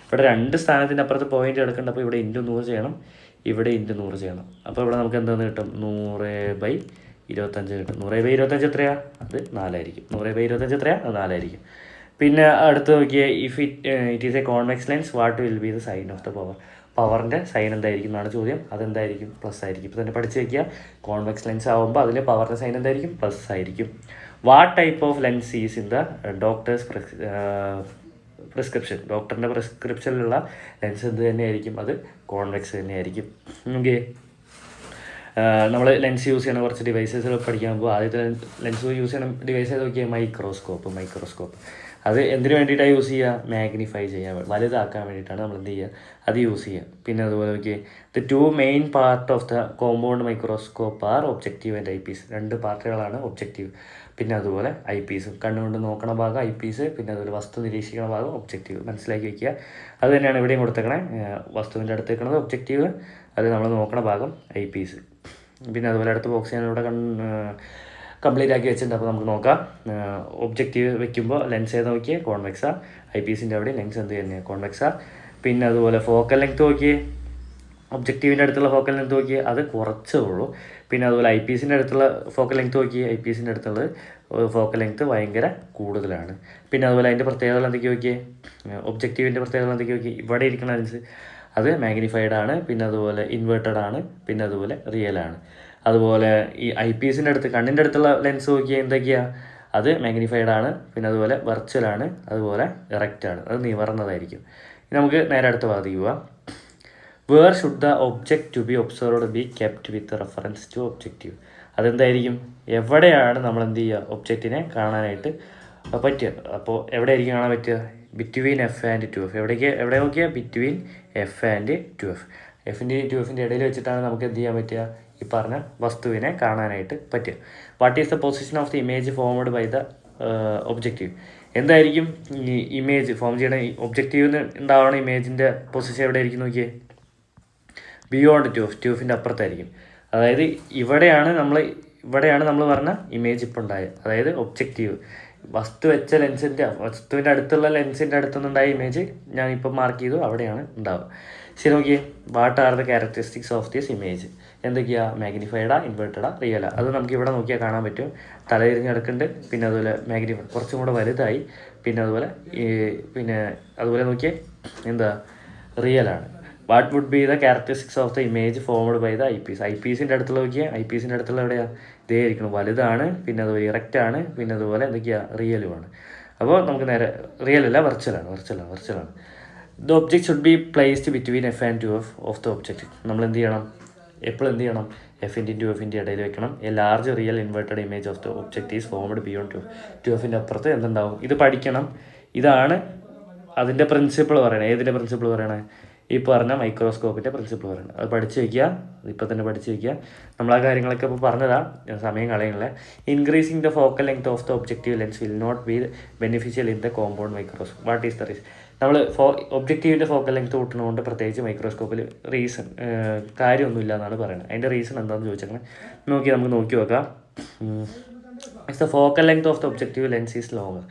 ഇവിടെ 2 സ്ഥാനത്തിൻ്റെ അപ്പുറത്ത് പോയിന്റ് എടുക്കേണ്ട. അപ്പോൾ ഇവിടെ × 100 ചെയ്യണം, ഇവിടെ × 100 ചെയ്യണം. അപ്പോൾ ഇവിടെ നമുക്ക് എന്താണെന്ന് കിട്ടും? 100/25 കിട്ടും. 100/25 എത്രയാണ്? അത് 4 ആയിരിക്കും. 100/25 എത്രയാണ്? അത് 4 ആയിരിക്കും. പിന്നെ അടുത്ത് നോക്കിയാൽ, if it is a convex lens what will be the sign of the power? പവറിൻ്റെ സൈൻ എന്തായിരിക്കും എന്നാണ് ചോദ്യം. അതെന്തായിരിക്കും? പ്ലസ് ആയിരിക്കും. ഇപ്പോൾ തന്നെ പഠിച്ച് വയ്ക്കുക. കോൺവെക്സ് ലെൻസ് ആകുമ്പോൾ അതിൽ പവറിൻ്റെ സൈൻ എന്തായിരിക്കും? പ്ലസ് ആയിരിക്കും. What type of lens is in the doctors prescription? ഡോക്ടറിൻ്റെ പ്രിസ്ക്രിപ്ഷനിലുള്ള ലെൻസ് എന്ത് തന്നെയായിരിക്കും? അത് കോൺവെക്സ് തന്നെയായിരിക്കും. ഓക്കെ, നമ്മൾ ലെൻസ് യൂസ് ചെയ്യണ കുറച്ച് ഡിവൈസസ് പഠിക്കാൻ പോകുമ്പോൾ ആദ്യത്തെ ലെൻസ് യൂസ് ചെയ്യണ ഡിവൈസ് നോക്കിയാൽ മൈക്രോസ്കോപ്പ്. അത് എന്തിനു വേണ്ടിയിട്ടാണ് യൂസ് ചെയ്യുക? മാഗ്നിഫൈ ചെയ്യാൻ, വലുതാക്കാൻ വേണ്ടിയിട്ടാണ് നമ്മൾ എന്ത് ചെയ്യുക? അത് യൂസ് ചെയ്യുക. പിന്നെ അതുപോലെ നോക്കിയാൽ the 2 main part of the compound microscope are objective and eye piece. 2 പാർട്ടുകളാണ് ഒബ്ജക്റ്റീവ്, പിന്നെ അതുപോലെ ഐ പീസ്. കണ്ണുകൊണ്ട് നോക്കണ ഭാഗം ഐ പീസ്, പിന്നെ അതുപോലെ വസ്തു നിരീക്ഷിക്കുന്ന ഭാഗം ഒബ്ജക്റ്റീവ്. മനസ്സിലാക്കി വയ്ക്കുക. അത് തന്നെയാണ് ഇവിടെയും കൊടുത്തേക്കണേ. വസ്തുവിൻ്റെ അടുത്ത് വെക്കുന്നത് ഒബ്ജക്റ്റീവ്, അത് നമ്മൾ നോക്കണ ഭാഗം ഐ പീസ്. പിന്നെ അതുപോലെ അടുത്ത ബോക്സ് ഞാനിവിടെ കംപ്ലീറ്റ് ആക്കി വെച്ചിട്ടുണ്ട്. അപ്പോൾ നമുക്ക് നോക്കാം. ഒബ്ജക്റ്റീവ് വെക്കുമ്പോൾ ലെൻസ് ഏത് നോക്കിയേ? കോൺവെക്സാ. ഐ പീസിൻ്റെ അവിടെ ലെൻസ് എന്ത് തന്നെയാണ്? കോൺവെക്സാ. പിന്നെ അതുപോലെ ഫോക്കൽ ലെങ്ത് നോക്കിയേ, ഒബ്ജക്റ്റീവിൻ്റെ അടുത്തുള്ള ഫോക്കൽ ലെങ്ത് നോക്കിയേ, അത് കുറച്ചേ ഉള്ളൂ. പിന്നെ അതുപോലെ ഐ പീസിൻ്റെ അടുത്തുള്ള ഫോക്കൽ ലെങ്ത് നോക്കിയേ, ഐ പീസിൻ്റെ അടുത്തുള്ളത് ഫോക്കൽ ലെങ്ത് ഭയങ്കര കൂടുതലാണ്. പിന്നെ അതുപോലെ അതിൻ്റെ പ്രത്യേകതകൾ എന്തൊക്കെ നോക്കിയേ? ഒബ്ജക്റ്റീവിൻ്റെ പ്രത്യേകതകൾ എന്തൊക്കെ നോക്കി? ഇവിടെ ഇരിക്കുന്ന ലെൻസ് അത് മാഗ്നിഫൈഡ് ആണ്, പിന്നെ അതുപോലെ ഇൻവേർട്ടഡ് ആണ്, പിന്നെ അതുപോലെ റിയൽ ആണ്. അതുപോലെ ഈ ഐ പീസിൻ്റെ അടുത്ത് കണ്ണിൻ്റെ അടുത്തുള്ള ലെൻസ് നോക്കിയാൽ എന്തൊക്കെയാണ്? അത് മാഗ്നിഫൈഡ് ആണ്, പിന്നെ അതുപോലെ വെർച്വലാണ്, അതുപോലെ ഇറക്റ്റ് ആണ്, അത് നിവർന്നതായിരിക്കും. നമുക്ക് നേരെ അടുത്ത ഭാഗത്തേക്ക് പോവാം. Where should the object to be observed be kept with reference to objective? അതെന്തായിരിക്കും? എവിടെയാണ് നമ്മൾ എന്ത് ചെയ്യുക? ഒബ്ജക്റ്റിനെ കാണാനായിട്ട് പറ്റുക. അപ്പോൾ എവിടെയായിരിക്കും കാണാൻ പറ്റുക? Between F and 2F. എവിടെ നോക്കിയാൽ? Between F and 2F. F-ൻ്റെ 2F-ൻ്റെ ഇടയിൽ വെച്ചിട്ടാണ് നമുക്ക് എന്ത് ചെയ്യാൻ പറ്റുക? ഈ പറഞ്ഞ വസ്തുവിനെ കാണാനായിട്ട് പറ്റുക. What is the position of the image formed by the objective? എന്തായിരിക്കും ഈ ഇമേജ് ഫോം ചെയ്യണ ഒബ്ജക്റ്റീവിന് ഉണ്ടാവണ ഇമേജിൻ്റെ പൊസിഷൻ എവിടെ ആയിരിക്കും നോക്കിയേ? ബിയോണ്ട് 2F-ൻ്റെ അപ്പുറത്തായിരിക്കും. അതായത് ഇവിടെയാണ് നമ്മൾ പറഞ്ഞ ഇമേജ് ഇപ്പോൾ ഉണ്ടായത്. അതായത് ഒബ്ജക്റ്റീവ് വസ്തുവിൻ്റെ അടുത്തുള്ള ലെൻസിൻ്റെ അടുത്തുനിന്നുണ്ടായ ഇമേജ് ഞാൻ ഇപ്പം മാർക്ക് ചെയ്തു, അവിടെയാണ് ഉണ്ടാവുക. ശരി, നോക്കിയേ, what are the characteristics of this image? എന്തൊക്കെയാണ്? മാഗ്നിഫൈഡാ, ഇൻവേർട്ടഡാ, റിയലാ? അത് നമുക്ക് ഇവിടെ നോക്കിയാൽ കാണാൻ പറ്റും. തലതിരിഞ്ഞ് കിടക്കുന്നുണ്ട്, പിന്നെ അതുപോലെ മാഗ്നിഫൈഡ് കുറച്ചും കൂടെ വലുതായി, പിന്നെ അതുപോലെ നോക്കിയേ എന്താ, റിയലാണ്. What would be the characteristics of the image formed by the eye piece? Eye പീസിൻ്റെ അടുത്തുള്ള നോക്കിയാൽ, ഐ പീസിൻ്റെ അടുത്തുള്ള എവിടെയാണ്? ഇതേ ആയിരിക്കണം, വലുതാണ്, പിന്നെ അതുപോലെ ഇറക്റ്റാണ്, പിന്നെ അതുപോലെ എന്തൊക്കെയാണ്, റിയലുമാണ്. അപ്പോൾ നമുക്ക് നേരെ റിയലല്ല, വെർച്വലാണ്. The object should be placed between F and two F of the object. നമ്മൾ എന്ത് ചെയ്യണം? എപ്പോഴും എന്ത് ചെയ്യണം? എഫിൻ്റെ ടു എഫിൻ്റെ ഇടയിൽ വെക്കണം. A large real inverted image of the object is formed beyond to എഫിൻ്റെ അപ്പുറത്ത് എന്തുണ്ടാവും? ഇത് പഠിക്കണം. ഇതാണ് അതിൻ്റെ പ്രിൻസിപ്പിൾ പറയണത്. ഏതിൻ്റെ പ്രിൻസിപ്പിൾ പറയണേ? ഈ പറഞ്ഞ മൈക്രോസ്കോപ്പിൻ്റെ പ്രിൻസിപ്പിൾ പറയണം. അത് പഠിച്ച് വയ്ക്കുക, ഇപ്പം തന്നെ പഠിച്ച് വയ്ക്കുക. നമ്മൾ ആ കാര്യങ്ങളൊക്കെ ഇപ്പോൾ പറഞ്ഞതാണ്, സമയം കളയുന്നില്ല. Increasing the focal length of the objective lens will not be beneficial in the compound microscope. What is the reason? നമ്മൾ ഒബ്ജക്റ്റീവിൻ്റെ ഫോക്കൽ ലെങ്ത് കൂട്ടുന്നതുകൊണ്ട് പ്രത്യേകിച്ച് മൈക്രോസ്കോപ്പിൽ കാര്യമൊന്നുമില്ല എന്നാണ് പറയുന്നത്. അതിൻ്റെ റീസൺ എന്താണെന്ന് ചോദിച്ചേക്കണം. നമുക്ക് നോക്കി നോക്കാം. It's the focal length of the objective lens is longer.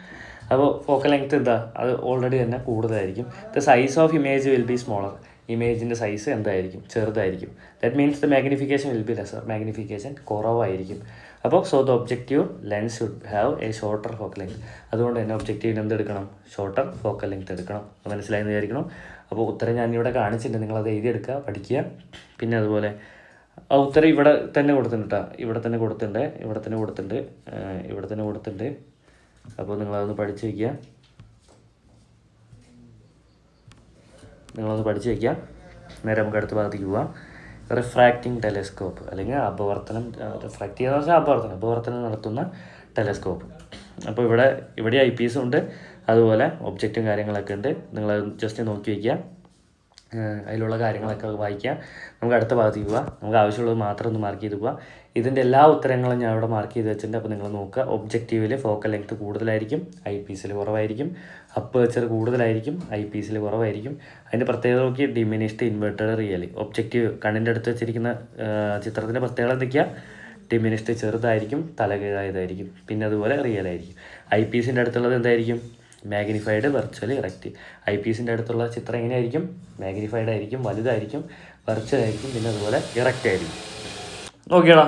അപ്പോൾ ഫോക്കൽ ലെങ്ത് എന്താ? അത് ഓൾറെഡി തന്നെ കൂടുതലായിരിക്കും. The size of image will be smaller. ഇമേജിൻ്റെ സൈസ് എന്തായിരിക്കും? ചെറുതായിരിക്കും. That means the magnification will be lesser. Magnification കുറവായിരിക്കും. അപ്പോൾ the objective lens should have a shorter focal length. അതുകൊണ്ട് തന്നെ ഒബ്ജക്റ്റീവിന് എന്തെടുക്കണം? ഷോർട്ടർ ഫോക്കൽ ലെങ്ത് എടുക്കണം. മനസ്സിലായെന്ന് വിചാരിക്കണം. അപ്പോൾ ഉത്തരം ഞാനിവിടെ കാണിച്ചിട്ടുണ്ട്, നിങ്ങളത് എഴുതിയെടുക്കുക, പഠിക്കുക. പിന്നെ അതുപോലെ ആ ഉത്തരം ഇവിടെ തന്നെ കൊടുത്തിട്ടുണ്ട്. ഇവിടെ തന്നെ കൊടുത്തിട്ടുണ്ട്. അപ്പോൾ നിങ്ങളതൊന്ന് പഠിച്ച് വയ്ക്കുക. നേരെ നമുക്ക് അടുത്ത ഭാഗത്തേക്ക് പോവാം. റിഫ്രാക്റ്റിംഗ് ടെലസ്കോപ്പ് അല്ലെങ്കിൽ റിഫ്രാക്റ്റ് ചെയ്യുന്ന വെച്ചാൽ അപവർത്തനം നടത്തുന്ന ടെലസ്കോപ്പ്. അപ്പോൾ ഇവിടെ ഐ പീസും ഉണ്ട്, അതുപോലെ ഒബ്ജക്റ്റും കാര്യങ്ങളൊക്കെ ഉണ്ട്. നിങ്ങളത് ജസ്റ്റ് നോക്കി വയ്ക്കുക, അതിലുള്ള കാര്യങ്ങളൊക്കെ വായിക്കുക. നമുക്ക് അടുത്ത ഭാഗത്തേക്ക് പോവാം. നമുക്ക് ആവശ്യമുള്ളത് മാത്രം ഒന്ന് മാർക്ക് ചെയ്ത് പോവാം. ഇതിൻ്റെ എല്ലാ ഉത്തരങ്ങളും ഞാൻ ഇവിടെ മാർക്ക് ചെയ്ത് വെച്ചിട്ടുണ്ട്. അപ്പോൾ നിങ്ങൾ നോക്കുക. ഒബ്ജക്റ്റീവിൽ ഫോക്കൽ ലെങ്ത് കൂടുതലായിരിക്കും, ഐ പീസിൽ കുറവായിരിക്കും. അപ്പേച്ചർ കൂടുതലായിരിക്കും, ഐ പീസിൽ കുറവായിരിക്കും. അതിൻ്റെ പ്രത്യേകത നോക്കി, ഡിമിനിഷ്ഡ്, ഇൻവേർട്ടഡ്, റിയൽ. ഒബ്ജക്റ്റീവ് കണ്ണിൻ്റെ അടുത്ത് വെച്ചിരിക്കുന്ന ചിത്രത്തിൻ്റെ പ്രത്യേകത എന്തൊക്കെയാണ്? ഡിമിനിഷ്ഡ് ചെറുതായിരിക്കും, തലകീഴായതായിരിക്കും, പിന്നെ അതുപോലെ റിയൽ ആയിരിക്കും. ഐ പീസിൻ്റെ അടുത്തുള്ളത് എന്തായിരിക്കും? Magnified, virtual, erect. ഐ പീസിൻ്റെ അടുത്തുള്ള ചിത്രം എങ്ങനെയായിരിക്കും? മാഗ്നിഫൈഡ് ആയിരിക്കും, വലുതായിരിക്കും, വെർച്വൽ ആയിരിക്കും, പിന്നെ അതുപോലെ ഇറക്റ്റ് ആയിരിക്കും. നോക്കിയടാ,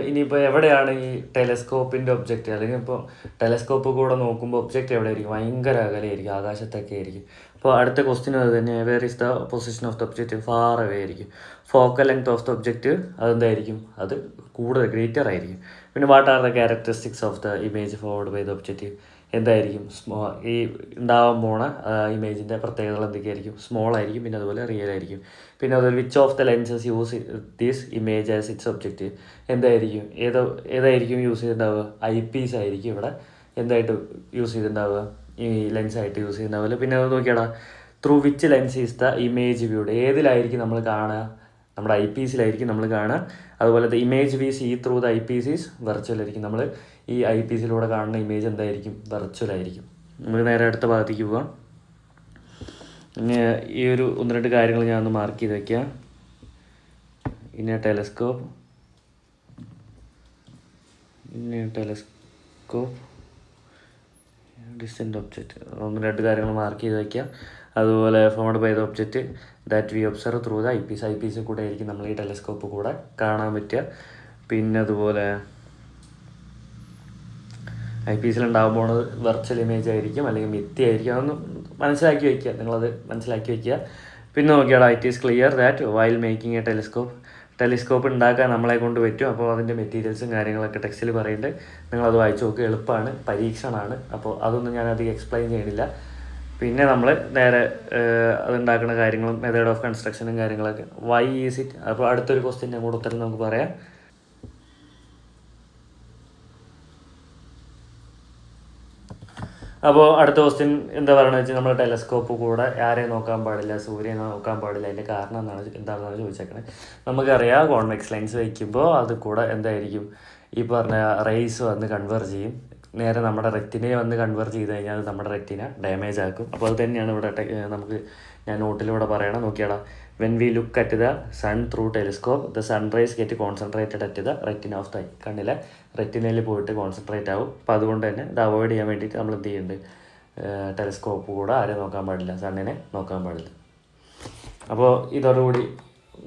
ഇനിയിപ്പോൾ എവിടെയാണ് ഈ ടെലസ്കോപ്പിൻ്റെ ഒബ്ജക്റ്റ്? അല്ലെങ്കിൽ ഇപ്പോൾ ടെലസ്കോപ്പ് കൂടെ നോക്കുമ്പോൾ ഒബ്ജക്റ്റ് എവിടെ ആയിരിക്കും? ഭയങ്കര അകലെയായിരിക്കും, ആകാശത്തൊക്കെ ആയിരിക്കും. അപ്പോൾ അടുത്ത ക്വസ്റ്റ്യൻ അത് തന്നെ, where is the position of the object? Far away ആയിരിക്കും. Focal length of the object അതെന്തായിരിക്കും? അത് കൂടുതൽ, ഗ്രേറ്റർ ആയിരിക്കും. പിന്നെ what are the characteristics of the image forward by the objective? എന്തായിരിക്കും? ഈ ഉണ്ടാവാൻ പോണ ഇമേജിൻ്റെ പ്രത്യേകതകൾ എന്തൊക്കെയായിരിക്കും? സ്മോൾ ആയിരിക്കും, പിന്നെ അതുപോലെ റിയൽ ആയിരിക്കും. പിന്നെ അതുപോലെ which of the lenses use these image as its objective? എന്തായിരിക്കും? ഏതായിരിക്കും യൂസ് ചെയ്തിട്ടുണ്ടാവുക? ഐ പീസ് ആയിരിക്കും ഇവിടെ എന്തായിട്ട് യൂസ് ചെയ്തിട്ടുണ്ടാവുക? ഈ ലെൻസായിട്ട് യൂസ് ചെയ്തിട്ടുണ്ടാവില്ല. പിന്നെ അത് നോക്കിയാടാ, through which lens is the image viewed? ഏതിലായിരിക്കും നമ്മൾ കാണുക? നമ്മുടെ ഐ പീസിലായിരിക്കും നമ്മൾ കാണുക. അതുപോലെ the image we see through the eye piece is virtual ആയിരിക്കും. നമ്മൾ ഈ ഐ പീസിലൂടെ കാണുന്ന ഇമേജ് എന്തായിരിക്കും? വെർച്വൽ ആയിരിക്കും. നമുക്ക് നേരെ അടുത്ത ഭാഗത്തേക്ക് പോവാം. പിന്നെ ഈ ഒരു 1-2 കാര്യങ്ങൾ ഞാൻ ഒന്ന് മാർക്ക് ചെയ്ത് വയ്ക്കാം. ഇനി ടെലസ്കോപ്പ് ഡിസ്റ്റൻറ്റ് ഒബ്ജക്റ്റ്, 1-2 കാര്യങ്ങൾ മാർക്ക് ചെയ്ത് വയ്ക്കാം. അതുപോലെ formed by the object that we observe through the eye പീസിൽ കൂടെ ആയിരിക്കും നമ്മൾ ഈ ടെലസ്കോപ്പ് കൂടെ കാണാൻ പറ്റുക. പിന്നെ അതുപോലെ ഐ പീസിലുണ്ടാകുമ്പോൾ വെർച്വൽ ഇമേജ് ആയിരിക്കും, അല്ലെങ്കിൽ മിഥ്യയായിരിക്കും. അതൊന്ന് മനസ്സിലാക്കി വയ്ക്കുക, നിങ്ങളത് മനസ്സിലാക്കി വയ്ക്കുക. പിന്നെ നോക്കിയാൽ it is clear that while making A telescope ഉണ്ടാക്കാൻ നമ്മളെ കൊണ്ട് പറ്റും. അപ്പോൾ അതിൻ്റെ മെറ്റീരിയൽസും കാര്യങ്ങളൊക്കെ ടെക്സ്റ്റിൽ പറയുന്നുണ്ട്, നിങ്ങളത് വായിച്ച് നോക്കുക. എളുപ്പമാണ്, പരീക്ഷണമാണ്. അപ്പോൾ അതൊന്നും ഞാനധികം എക്സ്പ്ലെയിൻ ചെയ്യണില്ല. പിന്നെ നമ്മൾ നേരെ അതുണ്ടാക്കുന്ന കാര്യങ്ങളും മെത്തേഡ് ഓഫ് കൺസ്ട്രക്ഷനും കാര്യങ്ങളൊക്കെ. Why is it? അപ്പോൾ അടുത്തൊരു ക്വസ്റ്റ്യൻ ഞാൻ കൂടെ ഉത്തരം നമുക്ക് പറയാം. അപ്പോൾ അടുത്ത ക്വസ്റ്റ്യൻ എന്താ പറയുന്നത് വെച്ചാൽ, നമ്മൾ ടെലസ്കോപ്പ് കൂടെ ആരെയും നോക്കാൻ പാടില്ല, സൂര്യനെ നോക്കാൻ പാടില്ല. അതിൻ്റെ കാരണം എന്താണെന്നാണ് ചോദിച്ചേക്കണേ. നമുക്കറിയാം, കോൺവെക്സ് ലെൻസ് വയ്ക്കുമ്പോൾ അത് കൂടെ എന്തായിരിക്കും? ഈ പറഞ്ഞ റേസ് വന്ന് കൺവേർജ് ചെയ്യും. നേരെ നമ്മുടെ റെറ്റിനെ വന്ന് കൺവേർജ് ചെയ്ത് കഴിഞ്ഞാൽ അത് നമ്മുടെ റെറ്റിനെ ഡാമേജ് ആക്കും. അപ്പോൾ അത് തന്നെയാണ് ഇവിടെ ഞാൻ നോട്ടിലൂടെ പറയണം. നോക്കിയാടാ, when we look at the sun through telescope the sunrise get concentrated at the retina of the eye. കണ്ണിലെ റെറ്റിനയിൽ പോയിട്ട് കോൺസെൻട്രേറ്റ് ആവും. അപ്പോൾ അതുകൊണ്ട് തന്നെ ഇത് അവോയ്ഡ് ചെയ്യാൻ വേണ്ടിയിട്ട് നമ്മൾ എന്ത് ചെയ്യുന്നുണ്ട്, ടെലിസ്കോപ്പ് കൂടെ ആരെ നോക്കാൻ പാടില്ല, സണ്ണിനെ നോക്കാൻ പാടില്ല. അപ്പോൾ ഇതോടുകൂടി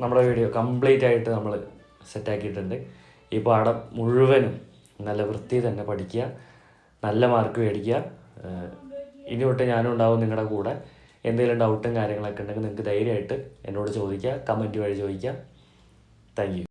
നമ്മുടെ വീഡിയോ കംപ്ലീറ്റ് ആയിട്ട് നമ്മൾ സെറ്റാക്കിയിട്ടുണ്ട്. ഈ പാഠം മുഴുവനും നല്ല വൃത്തി തന്നെ പഠിക്കുക, നല്ല മാർക്ക് മേടിക്കുക. ഇനി തൊട്ട് ഞാനും ഉണ്ടാവും നിങ്ങളുടെ കൂടെ. എന്തെങ്കിലും ഡൗട്ടും കാര്യങ്ങളൊക്കെ ഉണ്ടെങ്കിൽ നിങ്ങൾക്ക് ധൈര്യമായിട്ട് എന്നോട് ചോദിക്കുക, കമൻറ്റ് വഴി ചോദിക്കുക. Thank you.